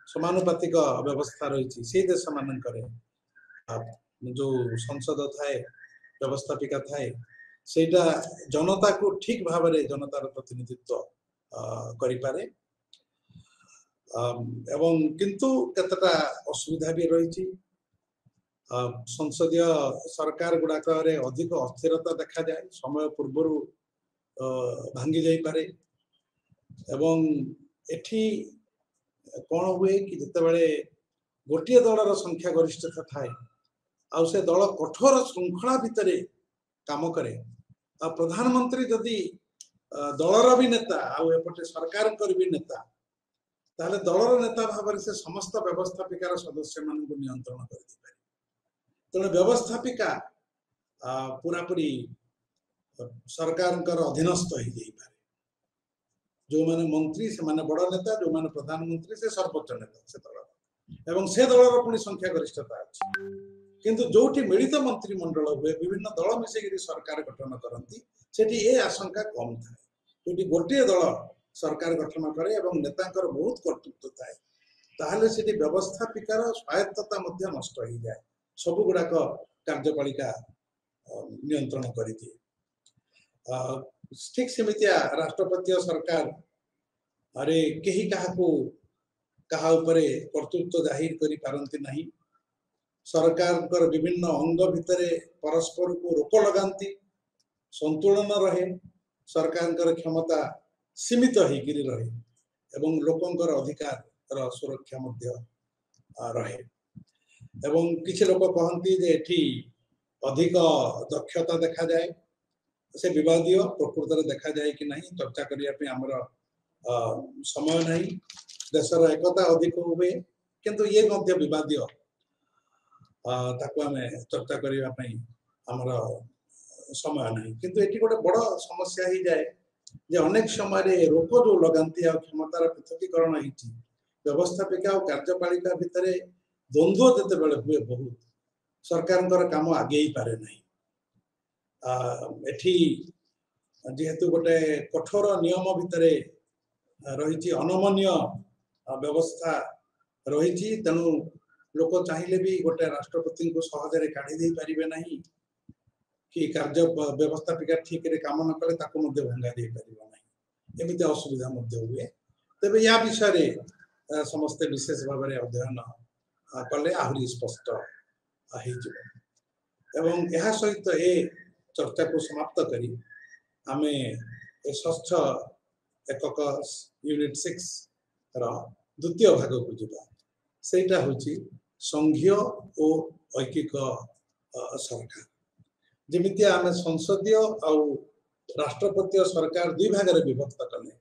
समानुपातिक व्यवस्था रही से देश मानकर जो संसद थाए व्यवस्थापिका थाए सेटा जनता को ठीक भाव में जनतार प्रतिनिधित्व करि पारे एवं किंतु केतटा असुविधा भी रही संसदीय सरकार गुड़ाक अधिक अस्थिरता देखा जाए समय पूर्वर भांगी जाई पारे एवं एठी कौन हुए कि जितेबाला गोटे दलर संख्या गरिष्ठता थाए आ से दल कठोर श्रृंखला भितर काम करे आ प्रधानमंत्री जदि दलर भी नेता आउटे सरकार भी नेता ताले दलर नेता भाव से समस्त व्यवस्थापिकार सदस्य मान नियंत्रण कर तेणु व्यवस्थापिका पूरापूरी सरकार अधीनस्थ हो जाई पारे जो माने मंत्री से माने बड़ नेता जो माने प्रधानमंत्री से सर्वोच्च नेता से दल एवं से दलर पुणी संख्या गरिष्ठता अच्छी किंतु जोठी मिलित मंत्रिमंडल हुए विभिन्न दल मिसेगिरी सरकार गठन करती सेठी ए आशंका कम थाए जोठी गोटे दल सरकार गठन करे एवं नेतांकर बहुत कर्तृत्व थाए ताहले सेठी व्यवस्थापिकार स्वायत्तता मध्य नष्ट हो जाए सब गुड़ाक कार्यपालिका नियंत्रण करती ठीक सेमितिया राष्ट्रपति सरकार अरे कहीं कहा उपरे कर्तृत्व जाहिर करि पारंती नहीं सरकार विभिन्न अंग भितर परस्पर को रोक लगाती संतुलन रहे सरकार क्षमता सीमित होकर रहे एवं लोकंकर अधिकार सुरक्षा मध्य रहे एवं किसी लोक कहती जे एठी अधिक दक्षता देखा जाए से विवादीय प्रकृत में देखा जाए कि नहीं चर्चा करने आमर समय नहीं देशर एकता अधिक हुए किंतु ये मध्य विवादीय ताकू आम चर्चा करने आमर समय नहीं किंतु ये गोटे बड़ समस्या ही जाए जे अनेक समय रोक जो लगाती क्षमतार पृथकीकरण होती व्यवस्थापिका और कार्यपालिका भितर द्वंद्व जिते बड़े हुए बहुत सरकार काम आगे ही पारे नहीं एठी जेहेतु गोटे कठोर नियम भितर रही अनमनीय व्यवस्था रही तेणु लोक चाहिए भी गोटे राष्ट्रपति को सहजरे काढ़ी पारे नहीं कि कार्य व्यवस्थापिका ठीक रे काम न कले ताको मध्य भंगा दे पारिबो नहीं एमिति असुविधा मध्य हुए तबे या विषय समस्त विशेष भाव में अध्ययन कले आहरी स्पष्ट एवं यह सहित ए चर्चा को समाप्त करी आमे षष्ठ एकक यूनिट 6 रा द्वितीय भाग को जीवा सेटा होची संघीय और ऐकिक सरकार जमिति आमे संसदीय और राष्ट्रपति सरकार दुई भाग रे विभक्त कले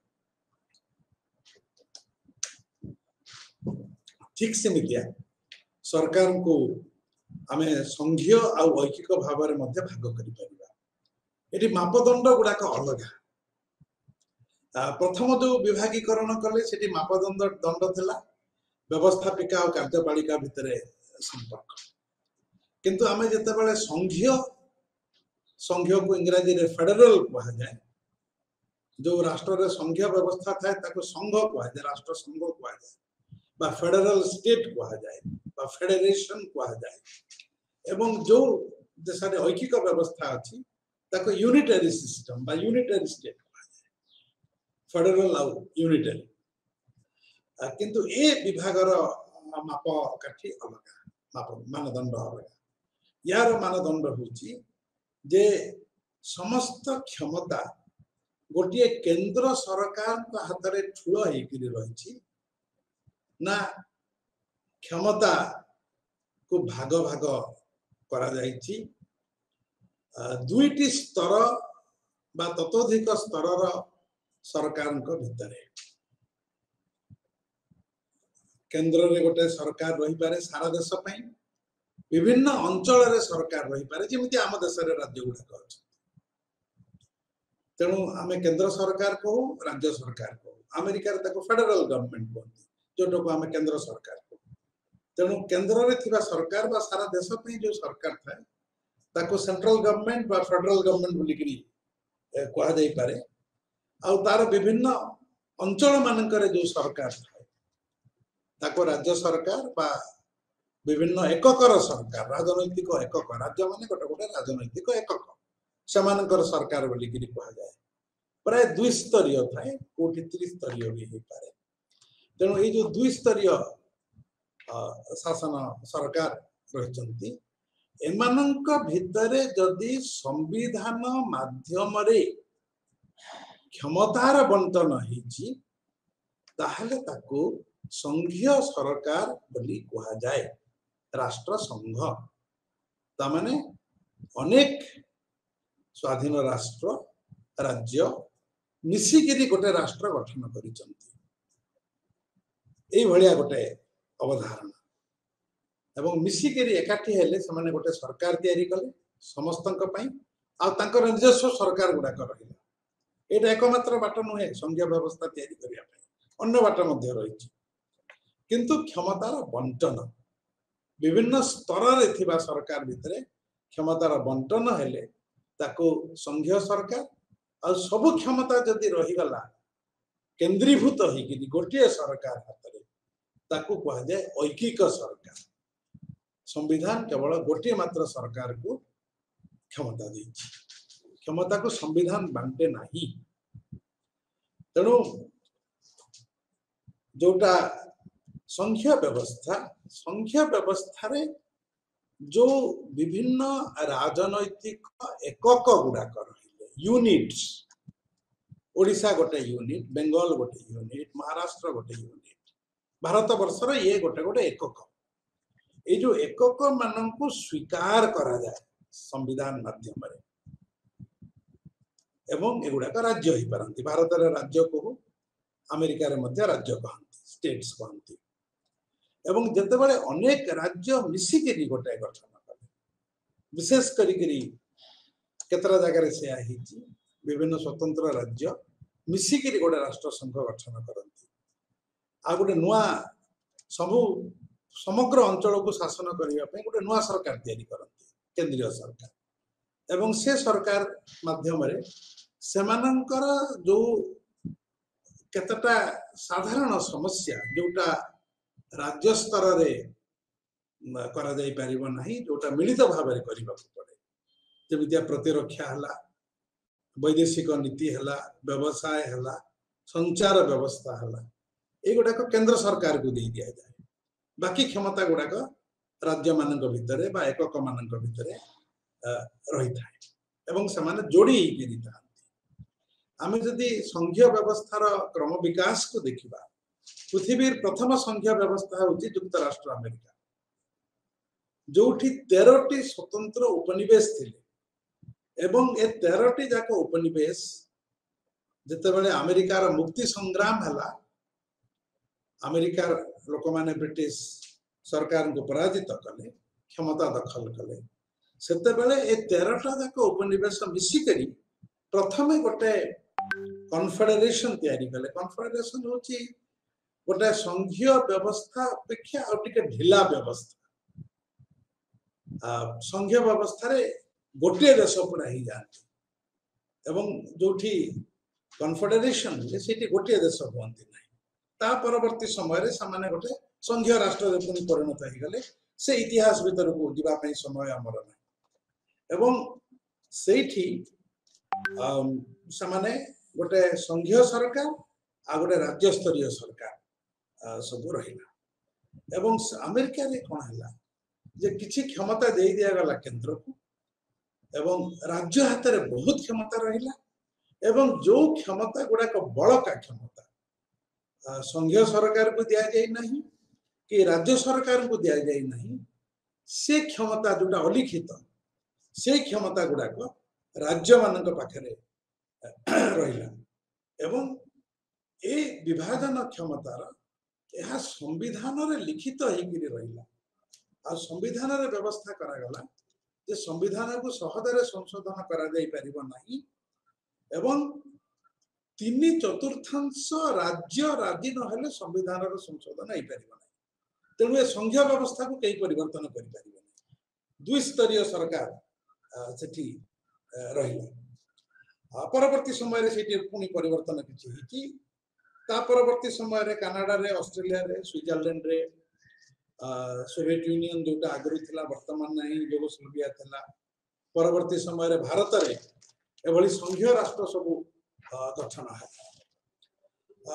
ठीक से मितिया सरकार को आमे संघीय और ऐकिक भाव में मध्य भाग करि परिबा एटी मापदंड गुड़ाक अलग प्रथम जो विभागीकरण कले सेटी मापदंड दंड थिला व्यवस्थापिका और कार्यपालिका भितर संपर्क किंतु आमे जेतेबेले संघीय को इंग्रजी रे फेडरल कहा जाए जो राष्ट्र रे संघीय व्यवस्था थाए ताको संघ कहा जाए राष्ट्र संघ कहा जाए बा फेडरल स्टेट कहा जाए बा फेडरेशन कहा जाए एवं जो देश रे ऐकिक व्यवस्था अछि ताको यूनिटरी सिस्टम बा यूनिटरी स्टेट कहा जाए फेडरल और यूनिटरी किंतु ए विभागर माप काठी अलग माप मानदंड अलग यार मानदंड होची जे समस्त क्षमता गोटे केंद्र सरकार हाथ में ठूल रही ना क्षमता को भाग भाग करा जाइछि दुईटी स्तर बा ततोधिक स्तर सरकार भितर केंद्र रे गोटे सरकार रही पारे सारा देश पई विभिन्न अंचल रे सरकार रही पारे जेमिति आम देश रे राज्य गुड़ाक अछि तेणु आमे केंद्र सरकार को राज्य सरकार को अमेरिका रे ताको फेडरल गवर्नमेंट कहते जोटो को आमे केंद्र सरकार को तेणु केंद्र रे थिबा सरकार बा सारा देश पई जो सरकार थाए ताको सेंट्रल गवर्नमेंट बा फेडरल गवर्नमेंट बोलिकरी कहा जाई पारे आ तार विभिन्न अंचल मानकर जो सरकार थाए ताको राज्य सरकार बा विभिन्न एककर सरकार राजनैतिक एकक राज्य माने गोटे गोटे राजनैतिक एकक सेमानकर सरकार बोलिकी कह जाए प्राय द्विस्तरीय थाए कोटि त्रिस्तरीय भी हो पारे तेणु ये जो द्विस्तरीय शासन सरकार रही एमानंक भितरे जदि संविधान माध्यम रे क्षमतार बंटन होइछि ताहले ताको संघीय सरकार बोली कहा जाए राष्ट्र संघ तामाने अनेक स्वाधीन राष्ट्र राज्य मिसिकिरी गोटे राष्ट्र गठन करिसंती एई भलिया गोटे अवधारणा एवं मिसिकिरी एकाठी हेले समाने गोटे सरकार तैयारी कले समस्तंक पई आ तांकर निजस्व सरकार गुडाक रहिला एटा एकमात्र बाट नुहे संघीय व्यवस्था तैयारी करिया पई अन्य बाट मध्ये रहिछि किंतु क्षमतार बंटन विभिन्न स्तर रे थिबा सरकार भितरे क्षमतार बंटन हेले ताको संघीय सरकार आ सब क्षमता जदि रही गला केंद्रीभूत होइकि गोटे सरकार हाथ रे ताको कहा जाए ऐकिक सरकार संविधान केवल गोटे मात्र सरकार को क्षमता दे क्षमता को संविधान बांटे नहीं तेणु जोटा संघीय व्यवस्था रे जो विभिन्न राजनैतिक एकक गुडाक रहिले यूनिट्स ओडिशा गोटे यूनिट बेंगल गोटे यूनिट महाराष्ट्र गोटे यूनिट भारत वर्षर ये गोटे गोटे एकक ये जो एकक मान को स्वीकार करा जाए संविधान माध्यम एवं एगुड़ाक राज्य हो पारती भारत राज्य को अमेरिका रे मध्य राज्य कहती स्टेट्स कहती एवं जितेबाला अनेक राज्य मिसिकी गोटे गठन कले विशेष करी केतरा जगह से विभिन्न स्वतंत्र राज्य मिसिकी गोटे राष्ट्र संघ गठन करती आ गोटे नुआ सबू समग्र अंचल को शासन करने गोटे नुआ सरकार तैयारी करती केंद्रीय सरकार एवं से सरकार माध्यम रे सेमानंकर जो केतटा साधारण समस्या जोटा राज्य स्तर रे करा जाई परिबो नाही जोटा मिलित भाव रे करबा पड़े जेमितिया प्रतिरक्षा हला वैदेशिक नीति हला व्यवसाय हला संचार व्यवस्था हला ए गोटा को केंद्र सरकार को दे दिया जाए बाकी क्षमता गुड़ाक राज्य मान भितर बा एकक मान भितर रही थाए एवं से जोड़ी था आमे जदि संघीय व्यवस्थार क्रम विकास को देखिबा पृथ्वी प्रथम संघीय व्यवस्था होची युक्तराष्ट्र अमेरिका जोठी 13टी स्वतंत्र उपनिवेश थिले एवं ए 13टी जाक उपनिवेश जते बेले अमेरिकार मुक्ति संग्राम हला अमेरिकार लोक माने ब्रिटिश सरकार को पराजित कले क्षमता दखल कले सेते बेले ए 13टा जाक उपनिवेश मिसिकरी प्रथमे गोटे कन्फेडरेशन तैयारी कले कन्फेडरेशन होची गोटे संघीय व्यवस्था अपेक्षा और टिके ढिला व्यवस्था संघीय व्यवस्था रे गोटे देश पूरा ही जाती एवं जोठी कन्फेडरेशन सेठी गोटे देश होती नहीं ता परवर्ती समय रे सामान्य गोटे संघीय राष्ट्र पुनी परिणत हो गले से इतिहास भीतर को जीवा पई समय हमर नहीं एवं सेठी सामान्य गोटे संघीय सरकार आ गोटे राज्य स्तरीय सरकार सब रहिला एवं अमेरिका रे कोन हला जे किछि क्षमता दे दिया गला केंद्र को एवं राज्य हाथ रे बहुत क्षमता रहिला एवं जो क्षमता गुडा को बड़का क्षमता संघीय सरकार को दिया जाए नहीं कि राज्य सरकार को दिया जाए नहीं से क्षमता जोटा अलिखित से क्षमता गुडा को राज्य मानक पाखरे रहिला एवं ए विभाजन क्षमतार यह संविधान रे लिखित होइकिरी रहिला आ संविधान रे व्यवस्था करा गला जे संविधान को सहजरे संशोधन करा जाई परिबो नाही एवं 3/4 राज्य राजी न हेले संविधान रो संशोधन होई परिबो नाही तेनु ए संघीय व्यवस्था को कई परिवर्तन करि परिबो नाही द्विस्तरीय सरकार सेठी रहिला परवर्ती समय रे सेठी पुनी परिवर्तन किछि हिची ता परवर्ती समय रे कनाडा रे ऑस्ट्रेलिया रे स्विट्जरलैंड रे सोवियत यूनियन जोटा आगु थिला वर्तमान नहीं युगोस्लाविया थिला परवर्ती समय रे भारत रे एभली संघीय राष्ट्र सब गठन है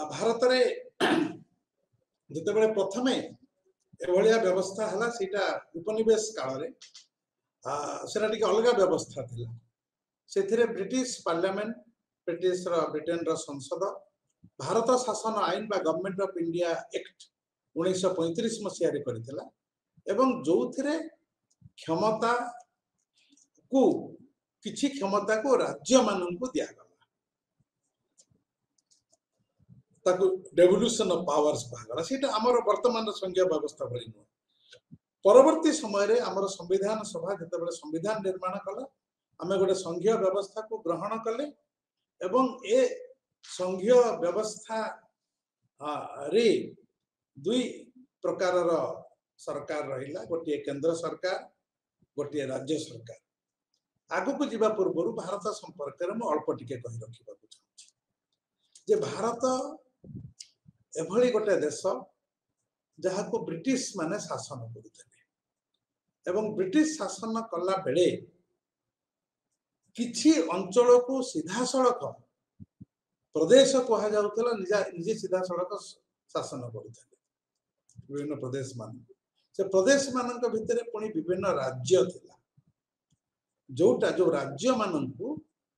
भारत रे जते बेले प्रथमे एभलिया व्यवस्था हला सेटा उपनिवेश काल रे सेटा टिके अलग व्यवस्था थिला सेथिरे ब्रिटिश पार्लियामेंट ब्रिटेन रो संसद भारत शासन आईन बा गवर्नमेंट ऑफ इंडिया एक्ट 1935 मसीह रे करथिला एवं जोथिरे क्षमता को किछि क्षमता को राज्य मानन को दिया गला ताको डेवोल्यूशन ऑफ पावर्स भागला सेटा हमर वर्तमान संघीय व्यवस्था भली न परवर्ती समय रे हमर संविधान सभा जते बेले संविधान निर्माण कला हमें गोटे संघीय व्यवस्था को ग्रहण कले एवं ए संघीय व्यवस्था रे दुई प्रकार सरकार रहिला गोटे केंद्र सरकार गोटे राज्य सरकार आगु को जीवा पूर्व भारत संपर्क में अल्प टिके कहि रखिबा को चाहूछि जे भारत एभली गोटे देश जहा को ब्रिटिश माने शासन करथले एवं ब्रिटिश शासन कला बेले किछि अंचल को सीधा सड़क प्रदेश कहा जाउतला निजे सीधा सड़क शासन करथले विभिन्न प्रदेश मान से प्रदेश मान भितर पुणी विभिन्न राज्य थिला जोटा जो राज्य मान को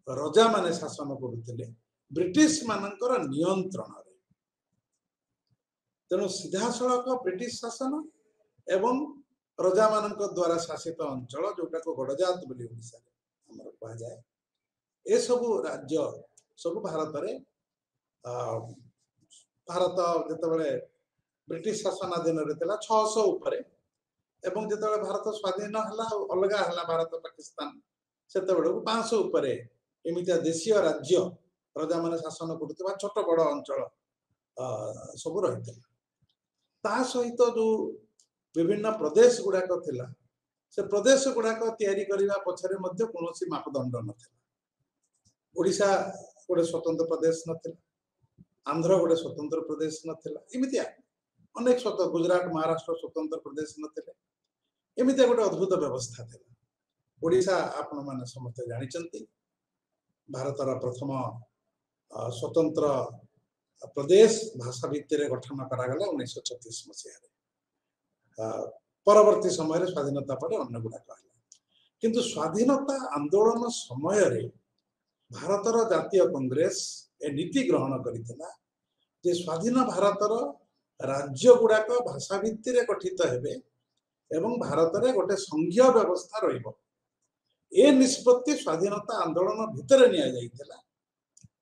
रजा माने शासन करुले ब्रिटिश मानकर नियंत्रण रे तेणु सीधा सड़क ब्रिटिश शासन एवं रजा मान द्वारा शासित अंचल जोटा को गड़जात बोली ओडिसा रे हमर कहा जाए ए सब राज्य सब भारत रे भारत जते बेले ब्रिटिश शासन अधीन रे 600 ऊपर एवं जते भारत स्वाधीन हला अलग हला भारत पाकिस्तान सेते बेले 500 ऊपर एमितिया देशीय राज्य प्रजा माने शासन करथबा छोट बड़ अंचल सब रहितला ता सहित जो विभिन्न प्रदेश गुडाक थिला से प्रदेश गुडाक तयारी करिवा पछरे मध्ये कोनोसी मापदंड नथिला ओडिशा गोटे स्वतंत्र प्रदेश नथिला आंध्र गोटे स्वतंत्र प्रदेश नथिला एमितिया अनेक स्वतंत्र गुजरात महाराष्ट्र स्वतंत्र प्रदेश नथिले एमितिया गोटे अद्भुत व्यवस्था थिला ओडिशा आपण माने समस्त जानिचंती भारतर प्रथम स्वतंत्र प्रदेश भाषा भित्तिरे गठन करागला 1936 मसीह परवर्ती समय स्वाधीनता पर अन्य गुड़ा कहला किंतु स्वाधीनता आंदोलन समय रे भारतर जातीय कांग्रेस ए नीति ग्रहण करितला जे स्वाधीन भारतर राज्य गुड़ाक भाषा भित्तिरे गठित हेबे एवं भारत रे गोटे संघीय व्यवस्था रहिबो ए निष्पत्ति स्वाधीनता आंदोलन भितर निया जाइतला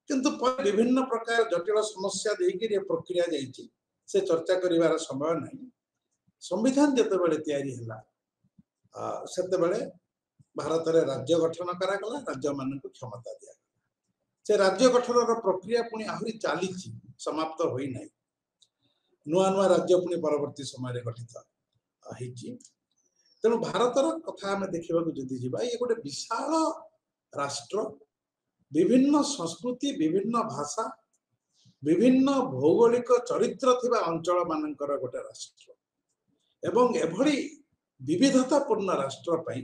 किंतु विभिन्न प्रकार जटिल समस्या देकी प्रक्रिया जाइछि से चर्चा करिवार समय नहीं संविधान जते बेले तयारी हला सेते बेले भारत रे राज्य गठन करा गला राज्य मान को क्षमता दिया से राज्य गठन रो प्रक्रिया पुनी आहुरी चालीछि समाप्त होई नै नुआ नुआ राज्य पुनी परवर्ती समय रे गठित हिछि तेणु भारतर कथा हमें देखा जदि जीवा ये गोटे विशाल राष्ट्र विभिन्न संस्कृति विभिन्न भाषा विभिन्न भौगोलिक चरित्र थिबा अंचल मानकर गोटे राष्ट्र एवं एभली विविधतापूर्ण राष्ट्र पई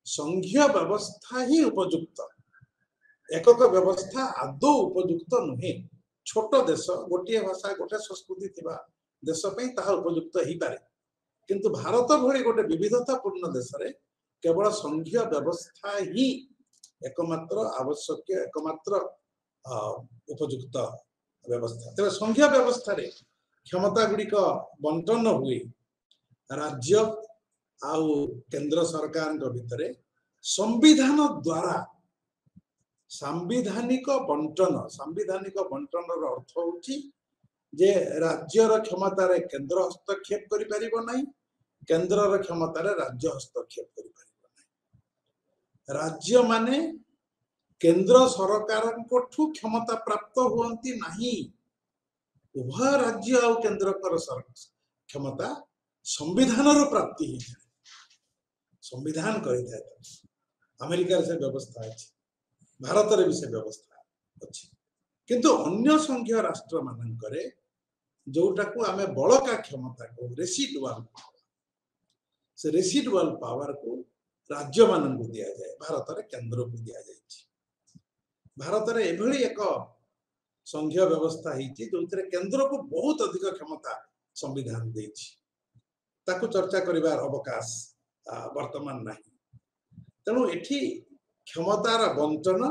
संघीय व्यवस्था ही उपयुक्त एकक व्यवस्था आदौ उपयुक्त नुहे छोट देश गोटे भाषा गोटे संस्कृति थिबा देश पई ताहा उपयुक्त ही पारे किंतु भारत भली गोटे विविधतापूर्ण देश रे केवल संघीय व्यवस्था ही एकमात्र आवश्यक एकमात्र उपयुक्त व्यवस्था तेरे संघीय व्यवस्था रे क्षमता गुडी को बंटन हुए राज्य आउ केंद्र सरकार भितर संविधान द्वारा सांविधानिक बंटन अर्थ होची जे राज्यर क्षमता रे केंद्र हस्तक्षेप करि परिबो नै केंद्र क्षमता रे राज्य हस्तक्षेप करि परिबो नै राज्य माने केंद्र सरकार को क्षमता प्राप्त हुअंती नहीं उभय राज्य और केंद्र कर क्षमता संविधान रो प्राप्ति है संविधान करिता अमेरिका से व्यवस्था अछि भारत रे भी से व्यवस्था अछि किंतु अन्य संघीय राष्ट्र मानन करे जोटा को आमे बळका क्षमता को रेसिडुअल से रेसिडुअल पावर को राज्य मान को दिया जाए भारत रे केंद्र को दिया जाए भारत रे एभली एक संघीय व्यवस्था होती जो केंद्र को बहुत अधिक क्षमता संविधान देछि ताकू चर्चा करिवार अवकाश वर्तमान नहीं तेणु एठी क्षमतार बंटन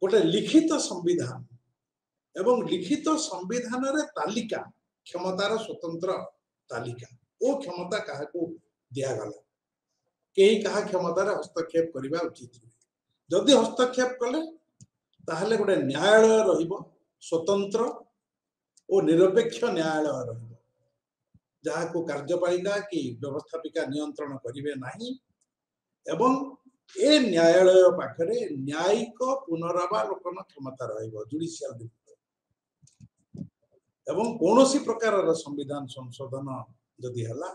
गोटे लिखित संविधान एवं लिखित संविधान रे तालिका क्षमतार स्वतंत्र तालिका ओ क्षमता काहा को दिया गला केही काहा क्षमता रे हस्तक्षेप करिबा उचित जदि हस्तक्षेप कले ताहले गोटे न्यायालय रहिबो स्वतंत्र और निरपेक्ष न्यायालय रहिबो जहा को कार्यपालिका की व्यवस्थापिका नियंत्रण करिवे नाही एवं ए न्यायालय पाखरे न्यायिक पुनरावलोकन क्षमता रहिबो जुडिशियल एवं कोनोसी प्रकार संविधान संशोधन जदि हला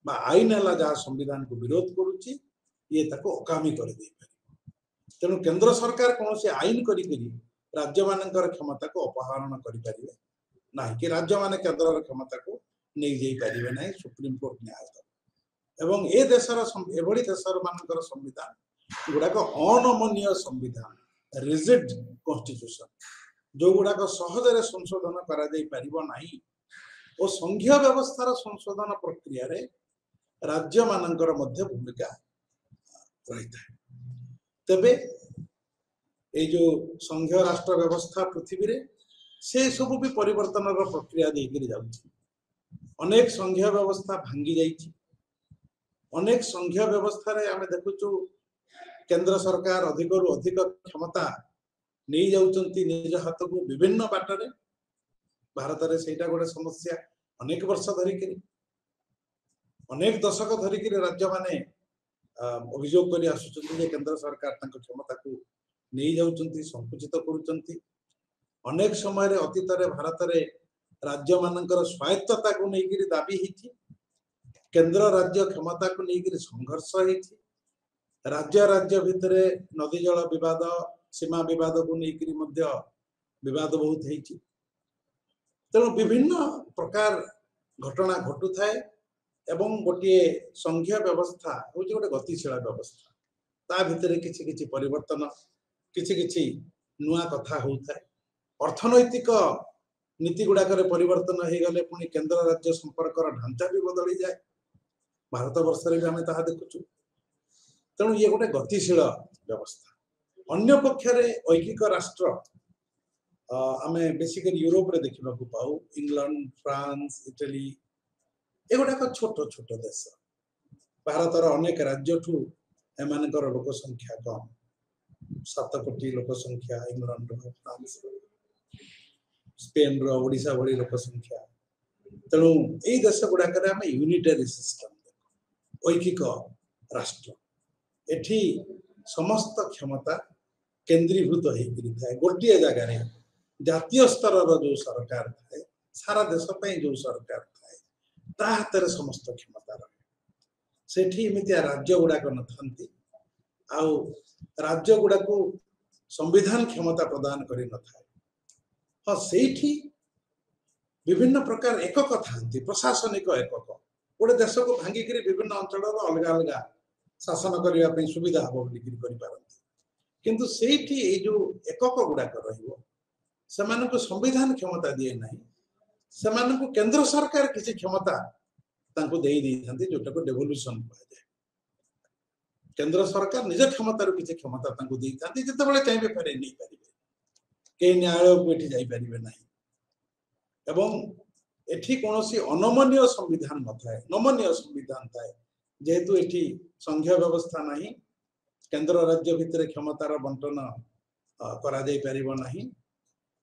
बा आईन हला जहा संविधान को विरोध करूची ये ताको अकामी कर दे तेणु केंद्र सरकार कोनोसी आईन करी राज्य मानकर क्षमता को अपहरण करि परिबे नाही कि राज्य माने केंद्र क्षमता को नै जाई परिबे नाही सुप्रीम कोर्ट न्याय एवं ए देशर एभली देशर मानकर संविधान गुडा को अनमनीय संविधान रिजिड कॉन्स्टिट्यूशन जो गुडा को सहजरे संशोधन करा जाई परिबो नाही ओ संघीय व्यवस्थार संशोधन प्रक्रिया रे राज्य मानकर मध्य भूमिका रहिता तबे ए जो संघीय राष्ट्र व्यवस्था पृथ्वी रे से सब भी परिवर्तन प्रक्रिया देकर जाउछि अनेक संघीय व्यवस्था भांगी जाइछि अनेक संघीय व्यवस्था रे आमे देखुछु केंद्र सरकार अधिक रु अधिक क्षमता नहीं जाउचंती निज हाथ को विभिन्न बाटरे भारत रे सेटा गोटे समस्या अनेक वर्ष धरिक अनेक दशक धरिक राज्य माने अभियोग करी आसुचंती जे केंद्र सरकार तंक क्षमता को नहीं जाउचंती संकुचित करूचंती अनेक समय रे अतीत रे भारत रे राज्य मानकर स्वायत्तता को लेकर दाबी हिथि केंद्र राज्य क्षमता को लेकर संघर्ष हिथि राज्य राज्य भितरे नदी जल विवाद सीमा विवाद को लेकर मध्य विवाद बहुत हिथि तेणु विभिन्न प्रकार घटना घटू थाए एवं गोटे संघीय व्यवस्था होची गोटे गतिशील व्यवस्था ता भितरे किछि किछि परिवर्तन किछि किछि नुआ कथा होउथाय अर्थनैतिक नीति गुड़ाक परिवर्तन हो गले पुणी केंद्र राज्य संपर्क ढांचा भी बदली जाए भारत वर्ष भी आम ता देखुचु तेणु ये गोटे गतिशील व्यवस्था अन्य पक्षरे ऐकिक राष्ट्र आम बेसिकली यूरोप रे देखा पाऊ इंग्लैंड फ्रांस इटली एगुड़ाक छोट छोट देश भारतर अनेक राज्य ठू एमानकर लोक संख्या कम 7 कोटी लोक संख्या इंग्लैंड फ्रांस स्पेन रो ओडिशा भली लोक संख्या तेणु यही देश गुड़ाक आम यूनिटरी सिस्टम ऐकिक राष्ट्र एठी समस्त क्षमता केंद्रीभूत होता है गोटे जगार जातीय स्तर जो सरकार थाए सारा देश जो सरकार थाए ता हाथ में समस्त क्षमता रहे सेठी एमितिया राज्य गुड़ाक नथांती आउ राज्य गुड़ाक संविधान क्षमता प्रदान करि नथाए हाँ सेठी विभिन्न प्रकार एकक थांती प्रशासनिक एकक गोटे देश को भांगिक विभिन्न अंचल अलग अलग शासन करने सुविधा हम बोलिकी किंतु सेठी जो एकक गुड़ाक रहिबो सेमानकु संविधान क्षमता दिए नहीं सेमानकु केंद्र सरकार किसी क्षमता तांको देई दी थांती जोटा को डेवोल्यूशन कहा जाए केंद्र सरकार निज क्षमतार किसी क्षमता तांको देई थांती जतबेले चाइबे फेरे नहीं परिबे के न्यायालय को एठी जाई परिबे नहीं एवं एठी कोनोसी अनमनीय संविधान न थाए नमनीय संविधान थाए जेहेतु एठी संघीय व्यवस्था नहीं केंद्र राज्य भितर क्षमतार बंटन करा जाई परिबो नहीं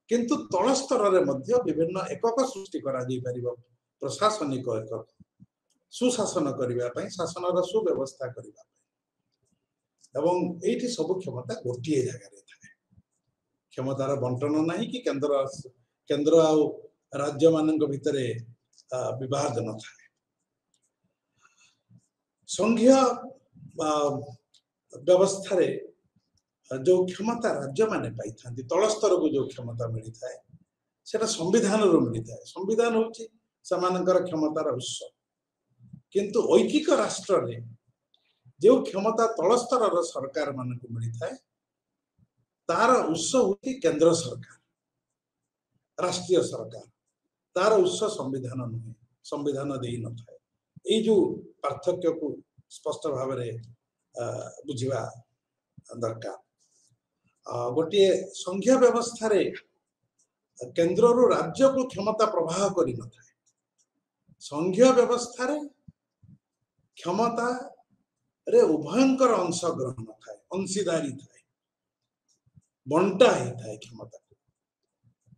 किंतु तल स्तर रे मध्य विभिन्न एकक सृष्टि करा जाई परिबो प्रशासनिक एकक सुशासन करिबा पई शासनर सुव्यवस्था करिबा पई एवं एठी सब क्षमता गोटिए जगह रे थाए क्षमतार बंटन नहीं कि केंद्र आ राज्य मानक भितर विवाद न थाए संघीय व्यवस्था रे जो क्षमता राज्य माने पाई थांती तल स्तर को जो क्षमता मिली थाए सेटा संविधान रो मिली थाए संविधान होची समानकर क्षमतार उत्स किंतु ऐकिक राष्ट्र रे जो क्षमता तल स्तर सरकार मान को मिलता है तार उत्स होती केंद्र सरकार राष्ट्रीय सरकार तार उत्स संविधान नुहे संविधान दे न था ये जो पार्थक्य को स्पष्ट भाव में बुझा दरकार गोटे संघीय व्यवस्था रे केंद्र रु राज्य को क्षमता प्रवाह करि न था संघीय व्यवस्था रे क्षमता रे उभयंकर अंश ग्रहण थाए अंशीदारी थाए बंटा ही थाए क्षमता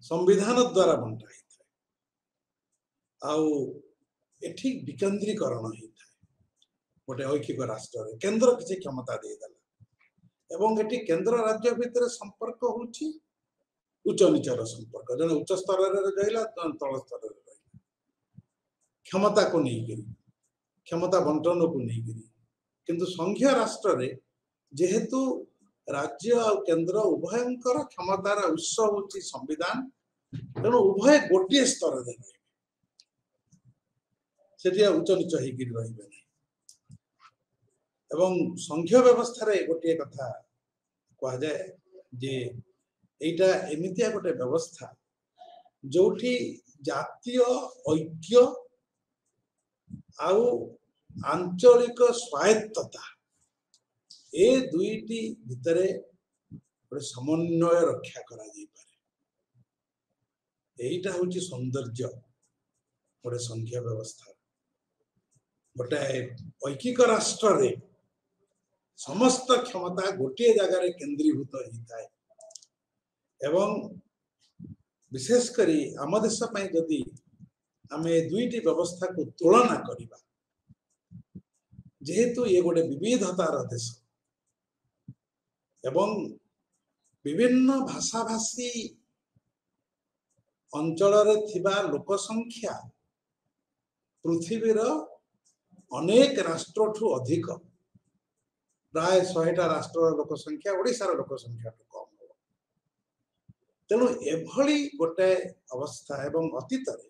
संविधान द्वारा बंटा ही थाए आउ एठी विकेंद्रीकरण ही थाए गोटे ऐकिक राष्ट्र रे केंद्र किसी क्षमता दे देला एवं एठी केंद्र राज्य भितर संपर्क होची उच्च नीचर संपर्क जने उच्च स्तर रे रहिला तल स्तर रे रहिला क्षमता को नहीं करी क्षमता बंटन को नहीं करी किंतु संघीय राष्ट्र रे जेहेतु राज्य और केंद्र उभयंकर क्षमतार उत्स होची संविधान तेणु उभय गोटे स्तर रे सेठी उच्च नीच ही गिर रहिबे नहीं एवं संघीय व्यवस्था रे गोटे कथा कह जाए जे एटा एमितिया गोटे व्यवस्था जोठी जातीय ऐक्य आउ आंचलिक स्वायत्तता ए दुईटी भितरे गोटे समन्वय रक्षा करा जाई पारे एटा होची सौंदर्य गोटे संघीय व्यवस्था गोटे ऐकिक राष्ट्र रे समस्त क्षमता गोटे जगह रे केंद्रीभूत होता है एवं विशेष करी आम देश पई जदि आमे दुईटी व्यवस्था को तुलना करिबा जेहेतु ये गोटे विविधतार देश एवं विभिन्न भाषा भाषी अंचल रे थिबा लोक संख्या पृथ्वीर अनेक राष्ट्र ठू अधिक प्राय 100टा राष्ट्र लोक संख्या ओडिशार लोक संख्या ठू कम हो तेणु एभली गोटे अवस्था एवं अतीत रे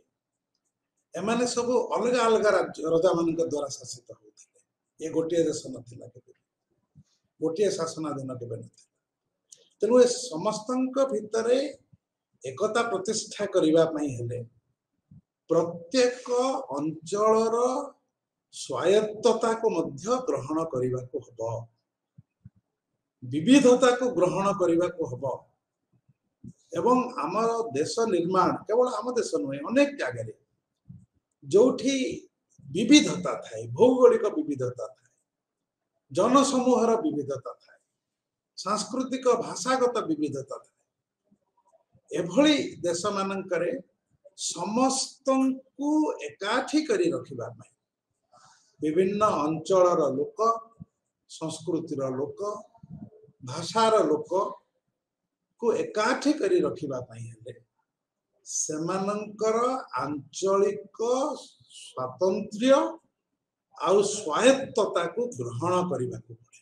एमाने सब अलग अलग राज्य राजा मान द्वारा शासित होते ये गोटे देश नथिला केबे गोटे शासनाधीन केबे नथिला तेणु ए समस्तंक भितरे एकता प्रतिष्ठा करिबा पई हेले प्रत्येक अंचलर स्वायत्तता को मध्य ग्रहण करिबा को हबो विविधता को ग्रहण करिबा को हबो एवं हमर देश निर्माण केवल आम देश नुहे अनेक जगह रे जोठी विविधता थाए भौगोलिक विविधता थाए जनसमूहर विविधता थाए सांस्कृतिक भाषागत विविधता थाए एभली देश मानकरे समस्तंकु एकाठी करी रखिबा पई विभिन्न अंचलर लोक संस्कृतिर लोक भाषार लोक को एकाठी करी रखिबा पई हेले सेमानंकर आंचलिक स्वातंत्र्य आउ स्वायत्तता को ग्रहण करिबा को पड़े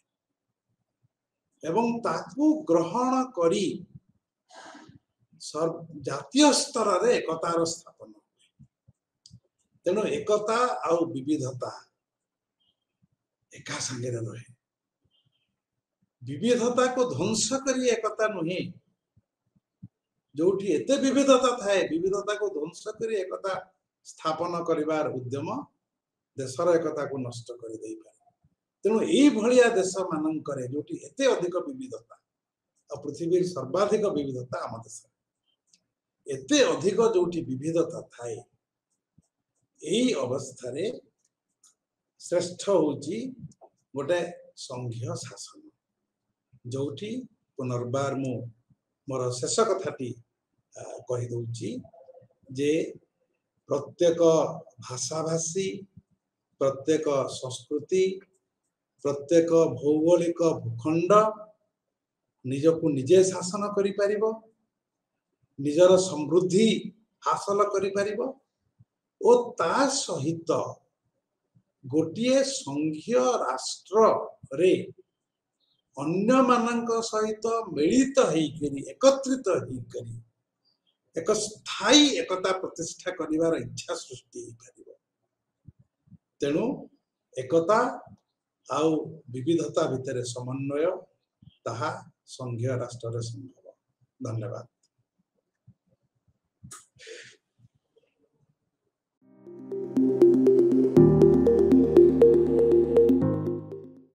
एवं ताकू ग्रहण करी जातीय स्तर रे एकतार स्थापन तेणु एकता आउ विविधता एका संगे रहे विविधता को ध्वंस करी एकता नुहे जोठी एते विविधता थाए विविधता को ध्वंस करी एकता स्थापन करिवार उद्यम देशर एकता को नष्ट कर दे पारे तेणु यही भलिया देश मानकरे जोठी एते अधिक विविधता और पृथ्वी सर्वाधिक विविधता आम देश एते अधिक जोठी विविधता थाए यही अवस्था रे श्रेष्ठ होची गोटे संघीय शासन जोठी पुनर्बार मु मोर शेष कथाटी कही दउची जे प्रत्येक भाषा भाषी प्रत्येक संस्कृति प्रत्येक भौगोलिक भूखंड निजको निजे शासन करि परिबो निजर समृद्धि हासिल करि परिबो ओ ता सहित गोटिए संघीय राष्ट्र रे अन्य मानक सहित मिलित होइकरी एकत्रित होइकरी एक स्थायी एकता प्रतिष्ठा करिवार इच्छा सृष्टि होई परिबो तेणु एकता आउ विविधता भितर समन्वय ताहा संघीय राष्ट्र संभव। धन्यवाद।